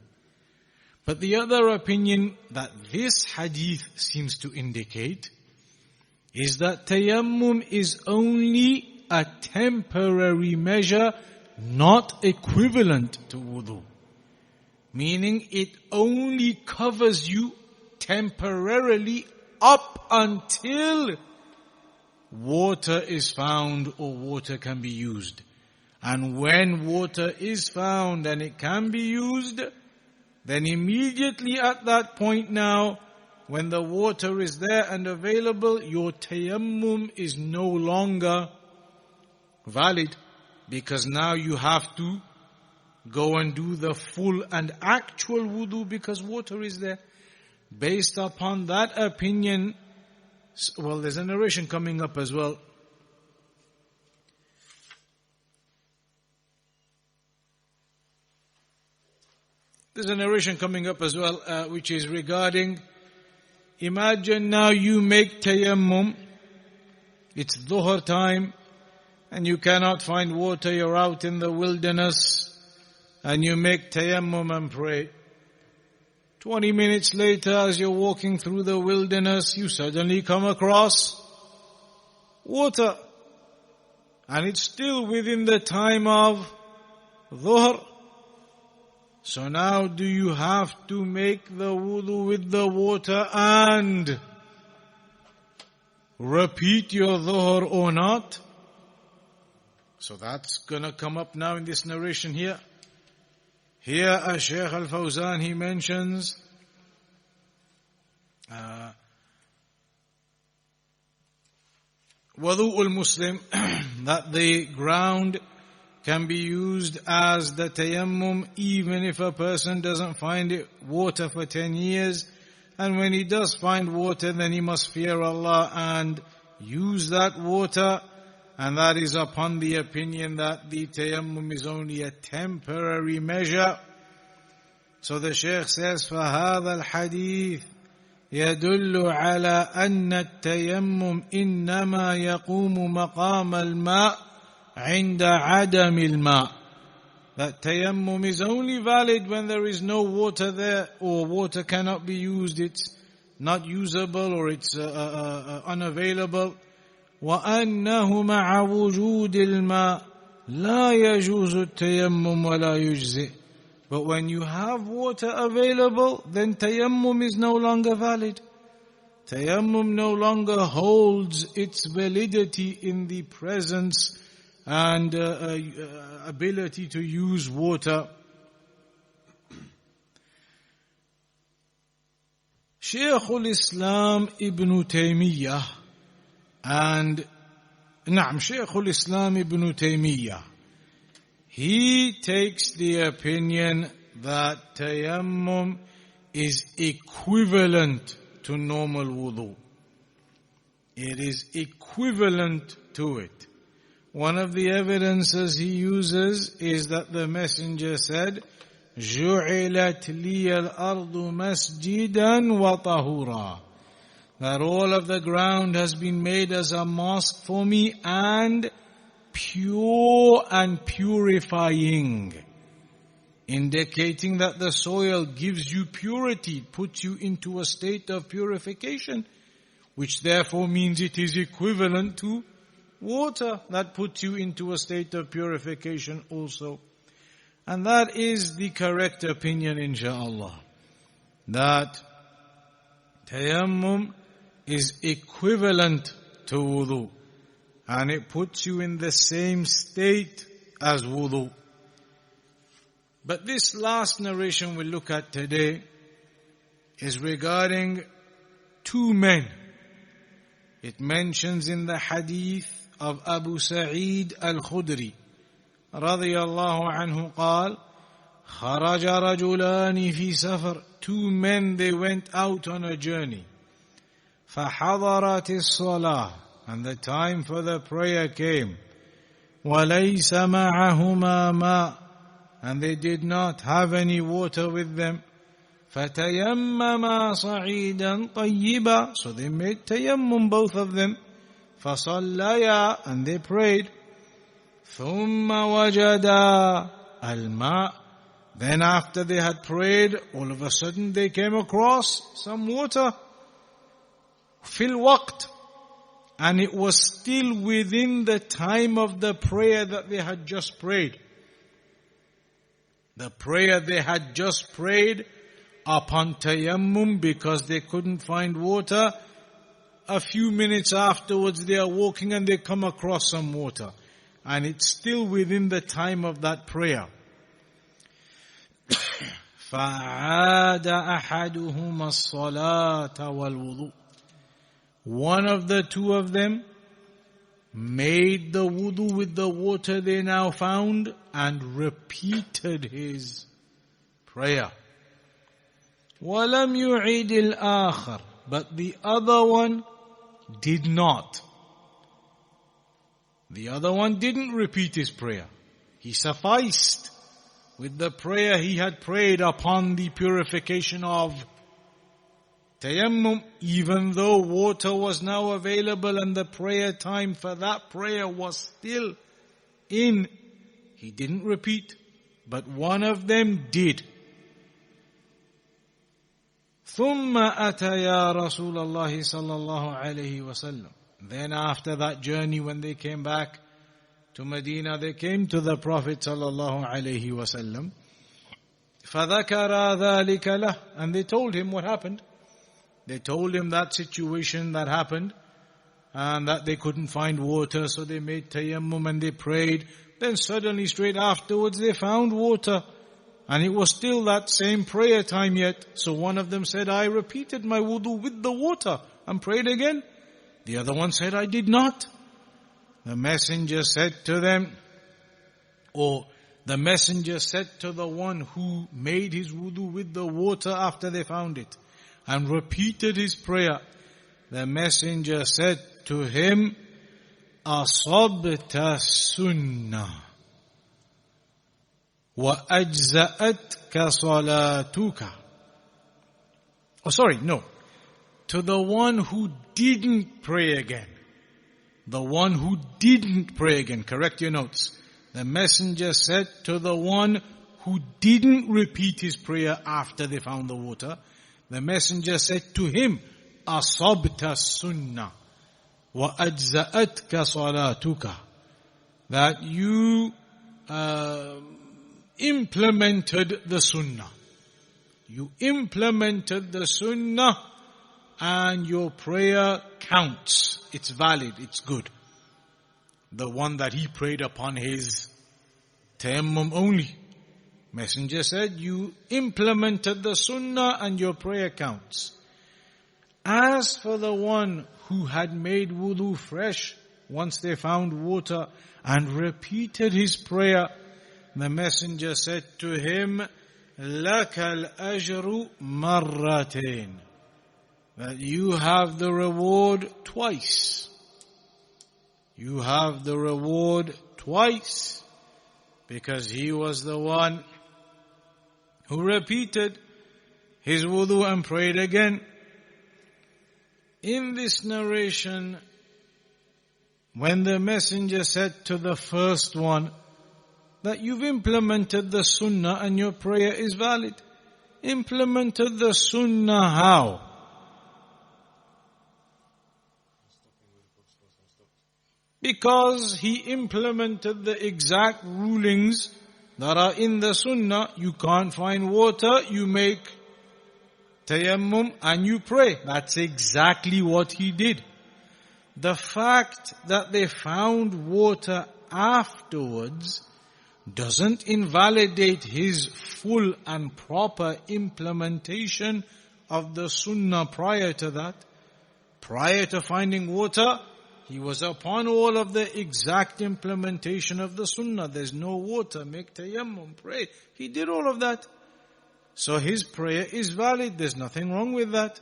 But the other opinion that this hadith seems to indicate is that tayammum is only a temporary measure, not equivalent to wudu. Meaning it only covers you temporarily up until water is found or water can be used. And when water is found and it can be used, then immediately at that point now, when the water is there and available, your tayammum is no longer valid, because now you have to go and do the full and actual wudu because water is there. Based upon that opinion, well, there's a narration coming up as well. There's a narration coming up as well, which is regarding, imagine now you make tayammum, it's dhuhr time, and you cannot find water, you're out in the wilderness, and you make tayammum and pray. 20 minutes later, as you're walking through the wilderness, you suddenly come across water. And it's still within the time of dhuhr. So now do you have to make the wudu with the water and repeat your dhuhr or not? So that's gonna come up now in this narration here. Here, Shaykh Al-Fawzan, he mentions wudu'ul Muslim, that the ground can be used as the tayammum even if a person doesn't find water for 10 years. And when he does find water, then he must fear Allah and use that water. And that is upon the opinion that the tayammum is only a temporary measure. So the Shaykh says, فَهَذَا الْحَدِيث يَدُلُّ عَلَى أَنَّ التَّيَمُّمْ إِنَّمَا يَقُومُ مَقَامَ الْمَاءِ عِنْدَ عَدَمِ الْمَاءِ. That tayammum is only valid when there is no water there, or water cannot be used, it's not usable, or it's unavailable. وَأَنَّهُ مَعَ وُجُودِ الْمَاءِ لَا يَجُوزُ التَّيَمُّمْ وَلَا يُجْزِئ. But when you have water available, then tayammum is no longer valid. Tayammum no longer holds its validity in the presence and ability to use water. Sheikhul Islam Ibn Taymiyyah and Sheikhul Islam Ibn Taymiyyah, he takes the opinion that tayammum is equivalent to normal wudu. It is equivalent to it. One of the evidences he uses is that the Messenger said, جُعِلَتْ لِيَ الْأَرْضُ مَسْجِدًا وَطَهُورًا. That all of the ground has been made as a mosque for me and pure and purifying, indicating that the soil gives you purity, puts you into a state of purification, which therefore means it is equivalent to water that puts you into a state of purification also. And that is the correct opinion, insha'Allah, that tayammum is equivalent to wudu, and it puts you in the same state as wudu. But this last narration we'll look at today is regarding two men. It mentions in the hadith of Abu Sa'id al-Khudri radiyallahu anhu قال خرج رجلان في سفر. Two men, they went out on a journey. فحضرت الصلاة, and the time for the prayer came. وَلَيْسَ مَعَهُمَا مَاء, and they did not have any water with them. فَتَيَمَّمَا صَعِيدًا طَيِّبًا, so they made tayammum, both of them. فَصَلَّيَا, and they prayed. ثُمَّ وَجَدَا الْمَاء, then after they had prayed, all of a sudden they came across some water. فِي الْوَقْتِ, and it was still within the time of the prayer that they had just prayed. The prayer they had just prayed upon tayammum, because they couldn't find water, a few minutes afterwards they are walking and they come across some water. And it's still within the time of that prayer. فَعَادَ أَحَدُهُمَا الصَّلَاةَ وَالْوُضُوء. One of the two of them made the wudu with the water they now found and repeated his prayer. وَلَمْ يُعِيدِ الْآخَرِ. But the other one did not. The other one didn't repeat his prayer. He sufficed with the prayer he had prayed upon the purification of tayammum, even though water was now available and the prayer time for that prayer was still in. He didn't repeat, but one of them did. ثُمَّ أَتَيَا رَسُولَ اللَّهِ صَلَّى اللَّهُ عَلَيْهِ وَسَلَّمَ. Then after that journey, when they came back to Medina, they came to the Prophet sallallahu alaihi wasallam. فَذَكَرَا ذَلِكَ لَهُ. And they told him what happened. They told him that situation that happened, and that they couldn't find water, so they made tayammum and they prayed. Then suddenly, straight afterwards, they found water. And it was still that same prayer time yet. So one of them said, I repeated my wudu with the water and prayed again. The other one said, I did not. The messenger said to them, or the messenger said to the one who made his wudu with the water after they found it and repeated his prayer, the messenger said to him, أَصَبْتَ السُّنَّةِ وَأَجْزَأَتْكَ صَلَاتُكَ. To the one who didn't pray again. The one who didn't pray again. Correct your notes. The messenger said to the one who didn't repeat his prayer after they found the water, the messenger said to him, أَصَبْتَ السُّنَّةِ وَأَجْزَأَتْكَ صَلَاتُكَ. That you implemented the sunnah. You implemented the sunnah and your prayer counts. It's valid, it's good. The one that he prayed upon his tayammum only. Messenger said, you implemented the sunnah and your prayer counts. As for the one who had made wudu fresh once they found water and repeated his prayer, the messenger said to him, لَكَ الْأَجْرُ مَرَّتَيْنِ. That you have the reward twice. You have the reward twice. Because he was the one who repeated his wudu and prayed again. In this narration, when the messenger said to the first one that you've implemented the sunnah and your prayer is valid. Implemented the sunnah how? Because he implemented the exact rulings that are in the sunnah. You can't find water, you make tayammum and you pray. That's exactly what he did. The fact that they found water afterwards doesn't invalidate his full and proper implementation of the sunnah prior to that. Prior to finding water, he was upon all of the exact implementation of the sunnah. There's no water, make tayammum, pray. He did all of that. So his prayer is valid. There's nothing wrong with that.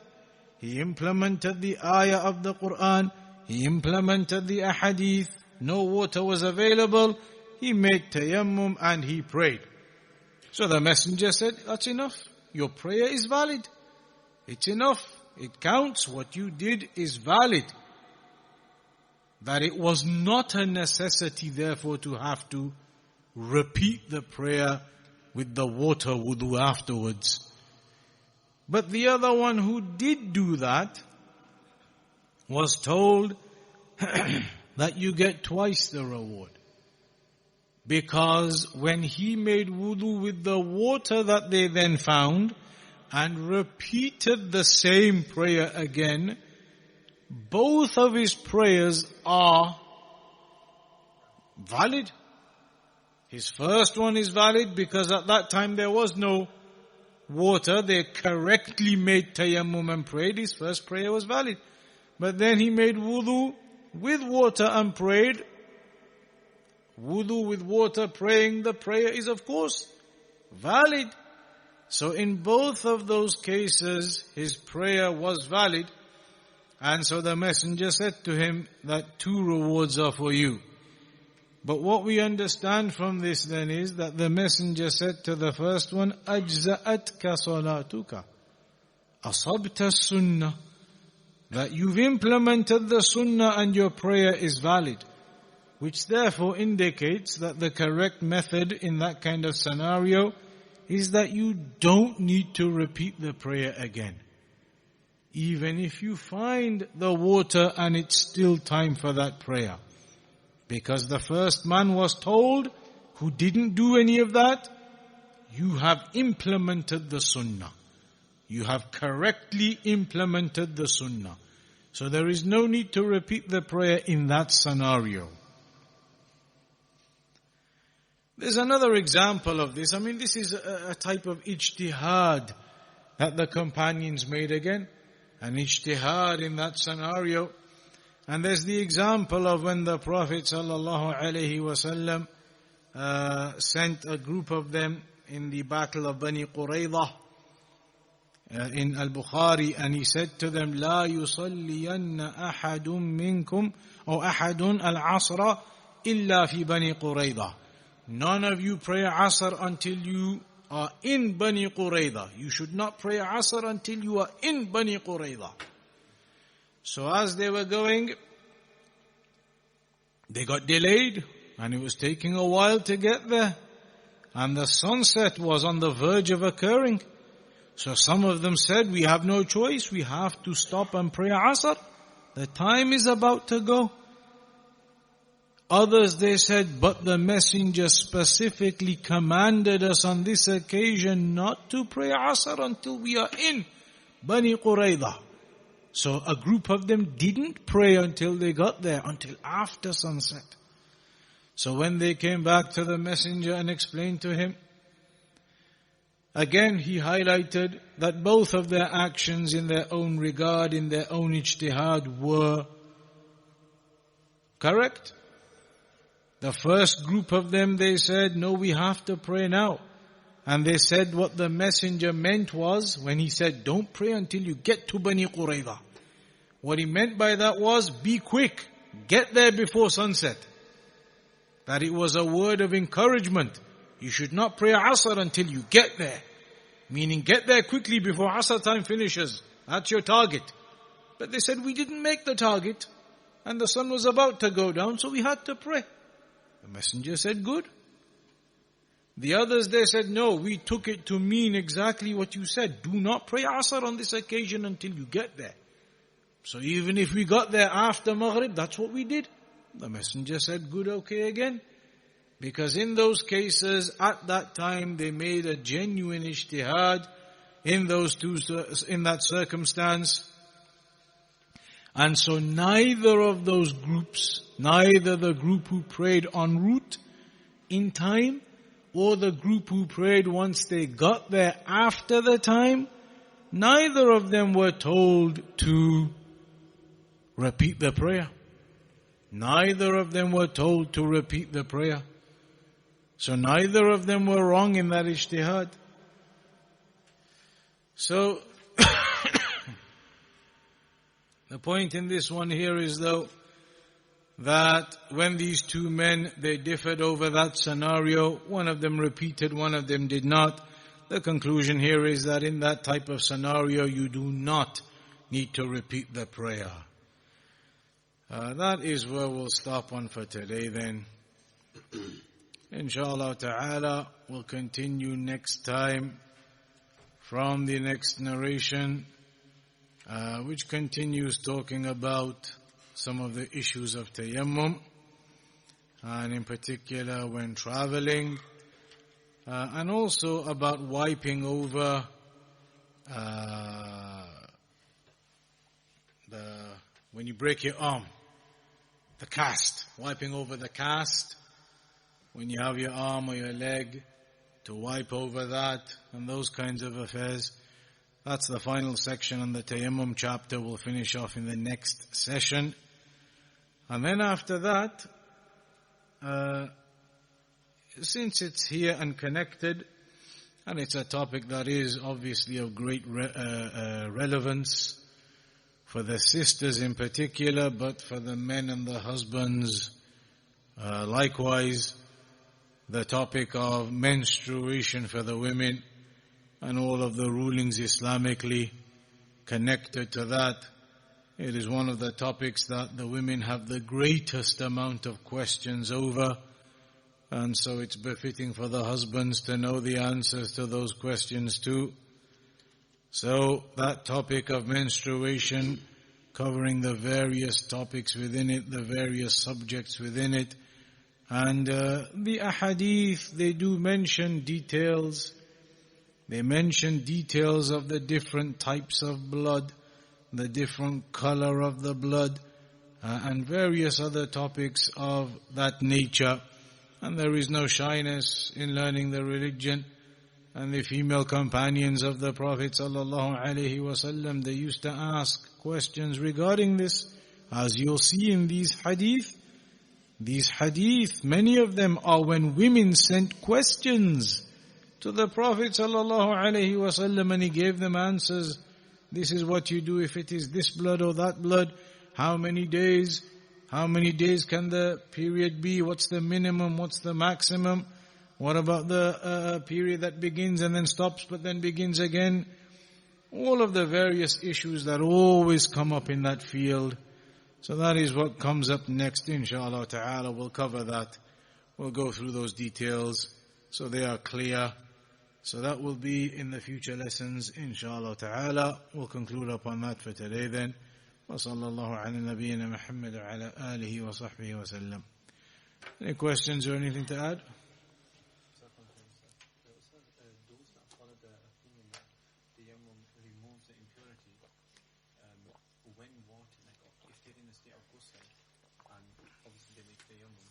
He implemented the ayah of the Quran. He implemented the ahadith. No water was available. He made tayammum and he prayed. So the messenger said, that's enough. Your prayer is valid. It's enough. It counts. What you did is valid. That it was not a necessity, therefore, to have to repeat the prayer with the water wudu afterwards. But the other one who did do that was told that you get twice the reward. Because when he made wudu with the water that they then found and repeated the same prayer again, both of his prayers are valid. His first one is valid because at that time there was no water. They correctly made tayammum and prayed. His first prayer was valid. But then he made wudu with water and prayed. Wudu with water, praying, the prayer is of course valid. So in both of those cases, his prayer was valid. And so the messenger said to him that 2 rewards are for you. But what we understand from this then is that the messenger said to the first one, أَجْزَأَتْكَ صَلَاتُكَ أَصَبْتَ السُّنَّةِ, that you've implemented the sunnah and your prayer is valid. Which therefore indicates that the correct method in that kind of scenario is that you don't need to repeat the prayer again. Even if you find the water and it's still time for that prayer. Because the first man was told, who didn't do any of that, you have implemented the sunnah. You have correctly implemented the sunnah. So there is no need to repeat the prayer in that scenario. There's another example of this. This is a type of ijtihad that the companions made again. An ijtihad in that scenario. And there's the example of when the Prophet ﷺ sent a group of them in the battle of Bani Quraydah in Al-Bukhari, and he said to them, لا يصلين أحد منكم أو أحد العصر إلا في بني قريظة. None of you pray Asr until you are in Bani Qurayza. You should not pray Asr until you are in Bani Qurayza. So as they were going, they got delayed and it was taking a while to get there. And the sunset was on the verge of occurring. So some of them said, we have no choice. We have to stop and pray Asr. The time is about to go. Others, they said, but the messenger specifically commanded us on this occasion not to pray Asr until we are in Bani Qurayza. So a group of them didn't pray until they got there, until after sunset. So when they came back to the messenger and explained to him, again he highlighted that both of their actions in their own regard, in their own ijtihad, were correct. The first group of them, they said, no, we have to pray now. And they said what the messenger meant was, when he said, don't pray until you get to Bani Qurayza. What he meant by that was, be quick, get there before sunset. That it was a word of encouragement. You should not pray Asr until you get there. Meaning get there quickly before Asr time finishes. That's your target. But they said, we didn't make the target. And the sun was about to go down, so we had to pray. The messenger said, good. The others, they said, no, we took it to mean exactly what you said. Do not pray Asr on this occasion until you get there. So even if we got there after Maghrib, that's what we did. The messenger said, good, okay again. Because in those cases, at that time, they made a genuine ijtihad in that circumstance. And so neither of those groups, neither the group who prayed en route in time, or the group who prayed once they got there after the time, neither of them were told to repeat the prayer. Neither of them were told to repeat the prayer. So neither of them were wrong in that ijtihad. So, the point in this one here is though, that when these two men, they differed over that scenario, one of them repeated, one of them did not. The conclusion here is that in that type of scenario, you do not need to repeat the prayer. That is where we'll stop on for today then. Inshallah ta'ala, we'll continue next time from the next narration, which continues talking about some of the issues of tayammum, and in particular when traveling, and also about wiping over the when you break your arm, the cast, wiping over the cast, when you have your arm or your leg, to wipe over that, and those kinds of affairs. That's the final section on the tayammum chapter. We'll finish off in the next session. And then after that, since it's here and connected, and it's a topic that is obviously of great relevance for the sisters in particular, but for the men and the husbands likewise, the topic of menstruation for the women and all of the rulings Islamically connected to that. It is one of the topics that the women have the greatest amount of questions over, and so it's befitting for the husbands to know the answers to those questions too. So that topic of menstruation, covering the various topics within it, the various subjects within it, and the ahadith, they do mention details. They mention details of the different types of blood, the different color of the blood, and various other topics of that nature. And there is no shyness in learning the religion. And the female companions of the Prophet ﷺ, they used to ask questions regarding this. As you'll see in these hadith, many of them are when women sent questions to the Prophet ﷺ, and he gave them answers. This is what you do if it is this blood or that blood. How many days? How many days can the period be? What's the minimum? What's the maximum? What about the period that begins and then stops but then begins again? All of the various issues that always come up in that field. So that is what comes up next, inshallah ta'ala. We'll cover that. We'll go through those details so they are clear. So that will be in the future lessons, inshallah ta'ala. We'll conclude upon that for today then. وصلى الله على نبينا محمد وعلى آله وصحبه وسلم. Any questions or anything to add? Those that follow the opinion that tayammum removes the impurity when water, like if they're in a state of ghusl and obviously they make tayammum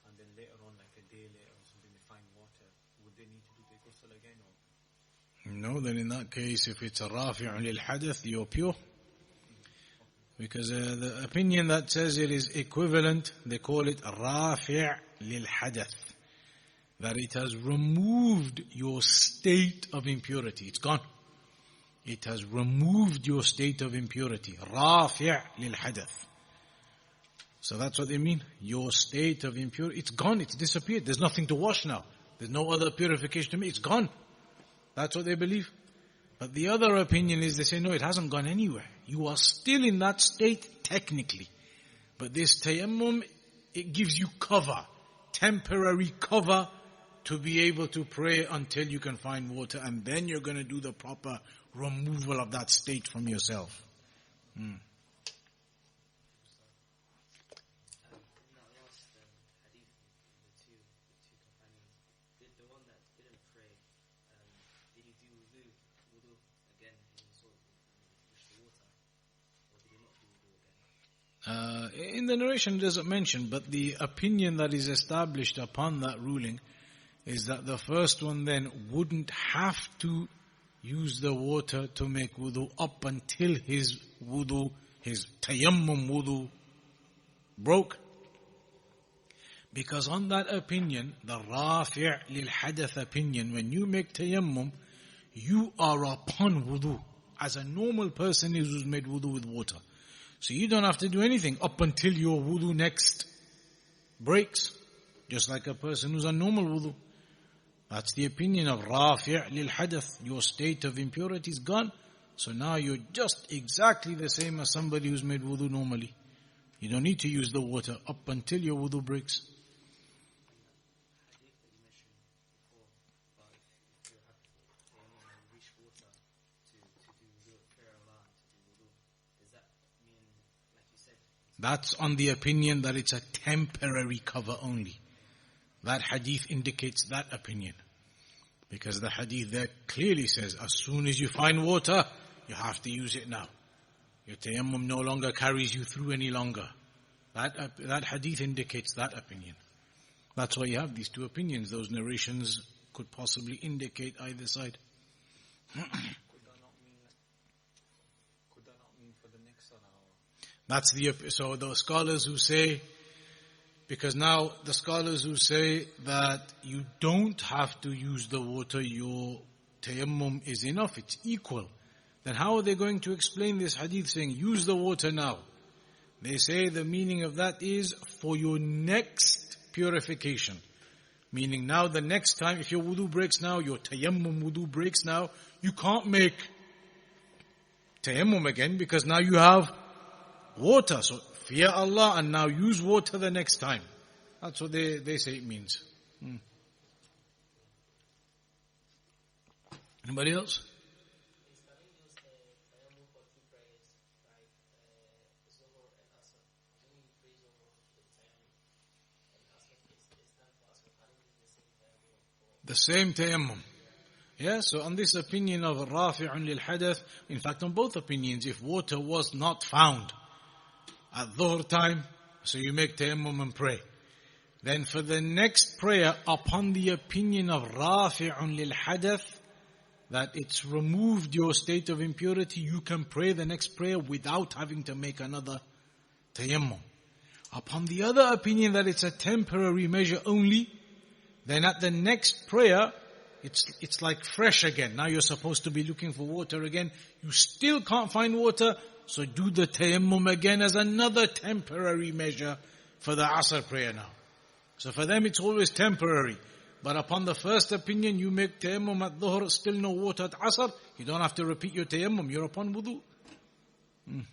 and then later on, like a day later or something, they find water, would they need to do the ghusl again? Or? No, then in that case, if it's a rafi'un lil hadath, you're pure. Because the opinion that says it is equivalent, they call it rafi' lil hadath. That it has removed your state of impurity. It's gone. It has removed your state of impurity. Rafi' lil hadath. So that's what they mean. Your state of impurity, it's gone, it's disappeared. There's nothing to wash now. There's no other purification to make. It's gone. That's what they believe. But the other opinion is they say, no, it hasn't gone anywhere. You are still in that state technically. But this tayammum, it gives you cover, temporary cover to be able to pray until you can find water. And then you're going to do the proper removal of that state from yourself. In the narration it doesn't mention, but the opinion that is established upon that ruling is that the first one then wouldn't have to use the water to make wudu up until his wudu, his tayammum wudu broke. Because on that opinion, the rafi' lil hadath opinion, when you make tayammum, you are upon wudu as a normal person is who's made wudu with water. So you don't have to do anything up until your wudu next breaks. Just like a person who's on normal wudu. That's the opinion of rafi' lil hadath. Your state of impurity is gone. So now you're just exactly the same as somebody who's made wudu normally. You don't need to use the water up until your wudu breaks. That's on the opinion that it's a temporary cover only. That hadith indicates that opinion. Because the hadith there clearly says, as soon as you find water, you have to use it now. Your tayammum no longer carries you through any longer. That hadith indicates that opinion. That's why you have these two opinions. Those narrations could possibly indicate either side. Could that not mean for the next salah? That's so the scholars who say, because now the scholars who say that you don't have to use the water, your tayammum is enough, it's equal. Then how are they going to explain this hadith saying, use the water now? They say the meaning of that is for your next purification. Meaning now the next time, if your wudu breaks now, your tayammum wudu breaks now, you can't make tayammum again because now you have water. So fear Allah and now use water the next time. That's what they say it means. Anybody else? The same tayammum. Yeah, so on this opinion of rafi'un lil hadath, in fact on both opinions, if water was not found at dhuhr time, so you make tayammum and pray. Then for the next prayer, upon the opinion of rafi'un lil hadath, that it's removed your state of impurity, you can pray the next prayer without having to make another tayammum. Upon the other opinion that it's a temporary measure only, then at the next prayer, it's like fresh again. Now you're supposed to be looking for water again. You still can't find water, so do the tayammum again as another temporary measure for the Asr prayer now. So for them it's always temporary. But upon the first opinion, you make tayammum at dhuhr, still no water at Asr, you don't have to repeat your tayammum, you're upon wudu. Which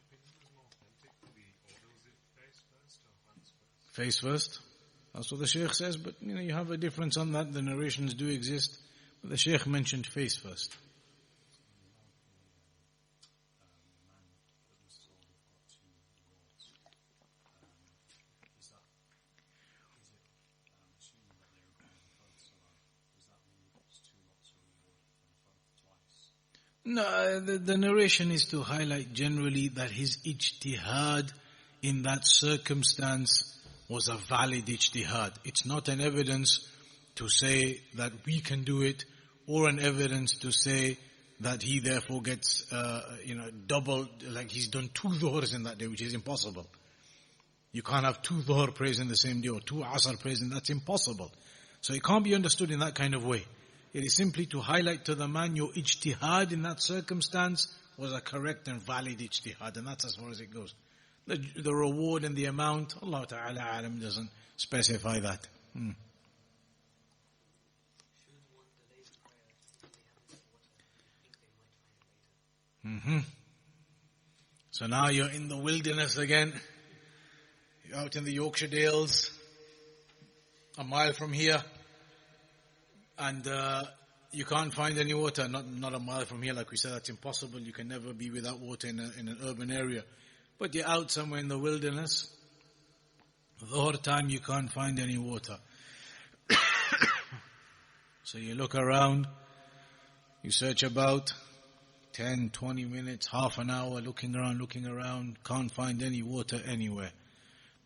opinion is more authentic? The order, was it face first or hands first? Face first. That's what the Shaykh says, but you have a difference on that. The narrations do exist. But the Shaykh mentioned face first. No, the narration is to highlight generally that his ijtihad in that circumstance was a valid ijtihad. It's not an evidence to say that we can do it, or an evidence to say that he therefore gets, double, like he's done 2 dhuhrs in that day, which is impossible. You can't have 2 dhuhr prayers in the same day, or 2 asr prayers, and that's impossible. So it can't be understood in that kind of way. It is simply to highlight to the man your ijtihad in that circumstance was a correct and valid ijtihad, and that's as far as it goes. The reward and the amount, Allah Ta'ala Alam doesn't specify that. So now you're in the wilderness again. You're out in the Yorkshire Dales, a mile from here, and you can't find any water. Not a mile from here, like we said, that's impossible. You can never be without water in an urban area. But you're out somewhere in the wilderness. Dhuhr time, you can't find any water. So you look around, you search about 10, 20 minutes, half an hour, looking around, can't find any water anywhere.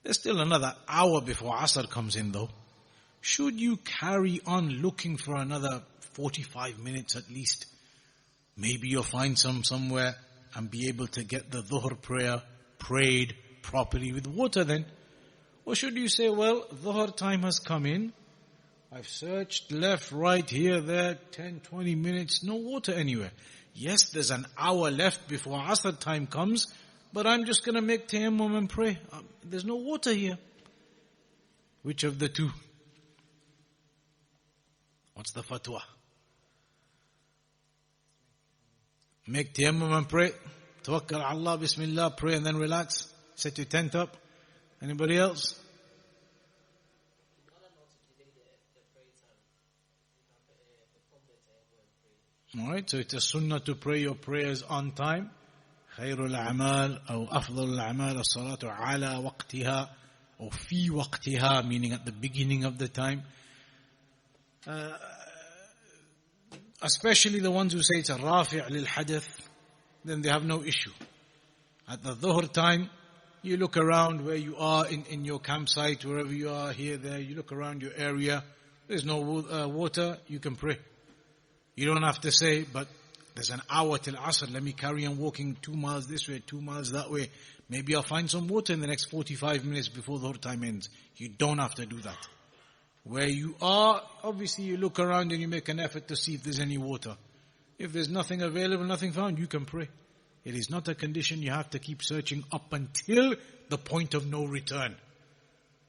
There's still another hour before Asr comes in though. Should you carry on looking for another 45 minutes at least? Maybe you'll find somewhere and be able to get the dhuhr prayer prayed properly with water then. Or should you say, well, dhuhr time has come in, I've searched left, right, here, there, 10, 20 minutes, no water anywhere. Yes, there's an hour left before Asr time comes, but I'm just going to make tayammum and pray. There's no water here. Which of the two? What's the fatwa? Make tayammum and pray. Tawakkal Allah, Bismillah, pray and then relax. Set your tent up. Anybody else? Alright, so it's a sunnah to pray your prayers on time. خير الأعمال أو أفضل الأعمال الصلاة على وقتها أو في وقتها, meaning at the beginning of the time. Especially the ones who say it's a rafi' lil hadath, then they have no issue. At the dhuhr time, you look around where you are in your campsite, wherever you are, here, there, you look around your area, there's no water, you can pray. You don't have to say, but there's an hour till Asr, let me carry on walking 2 miles this way, 2 miles that way. Maybe I'll find some water in the next 45 minutes before the dhuhr time ends. You don't have to do that. Where you are, obviously you look around and you make an effort to see if there's any water. If there's nothing available, nothing found, you can pray. It is not a condition you have to keep searching up until the point of no return.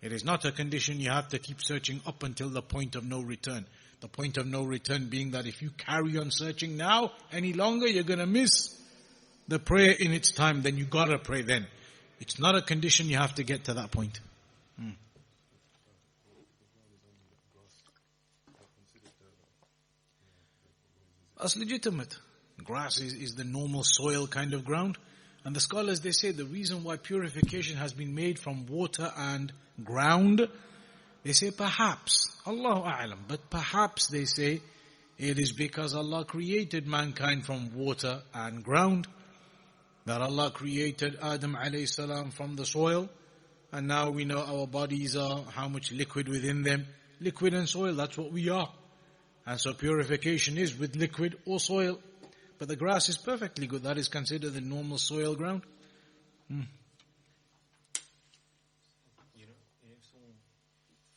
It is not a condition you have to keep searching up until the point of no return. The point of no return being that if you carry on searching now, any longer, you're going to miss the prayer in its time, then you got to pray then. It's not a condition you have to get to that point. That's legitimate. Grass is the normal soil kind of ground. And the scholars, they say the reason why purification has been made from water and ground, they say perhaps, Allahu A'lam, but perhaps they say it is because Allah created mankind from water and ground. That Allah created Adam alayhi salam from the soil. And now we know our bodies are, how much liquid within them. Liquid and soil, that's what we are. And so purification is with liquid or soil. But the grass is perfectly good. That is considered the normal soil ground. You know, if someone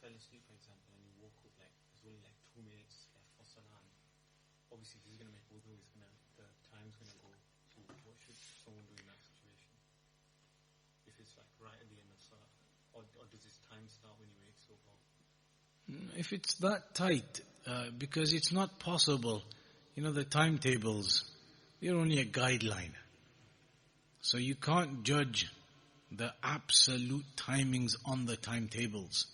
fell asleep, for example, and you woke up like there's only like 2 minutes left for Salah, obviously he's going to make wudu, the time's going to go. So what should someone do in that situation? If it's like right at the end of Salah, or does his time start when he wakes up? If it's that tight, because it's not possible, the timetables, they're only a guideline. So you can't judge the absolute timings on the timetables.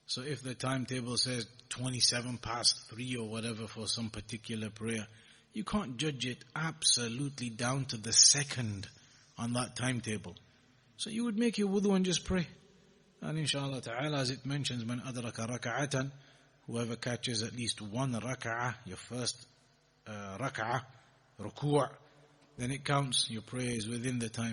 So if the timetable says 3:27 or whatever for some particular prayer, you can't judge it absolutely down to the second on that timetable. So you would make your wudu and just pray. And inshallah ta'ala, as it mentions, man adraka raka'atan, whoever catches at least one raka'ah, your first raka'ah, ruku', then it counts, your prayer is within the time.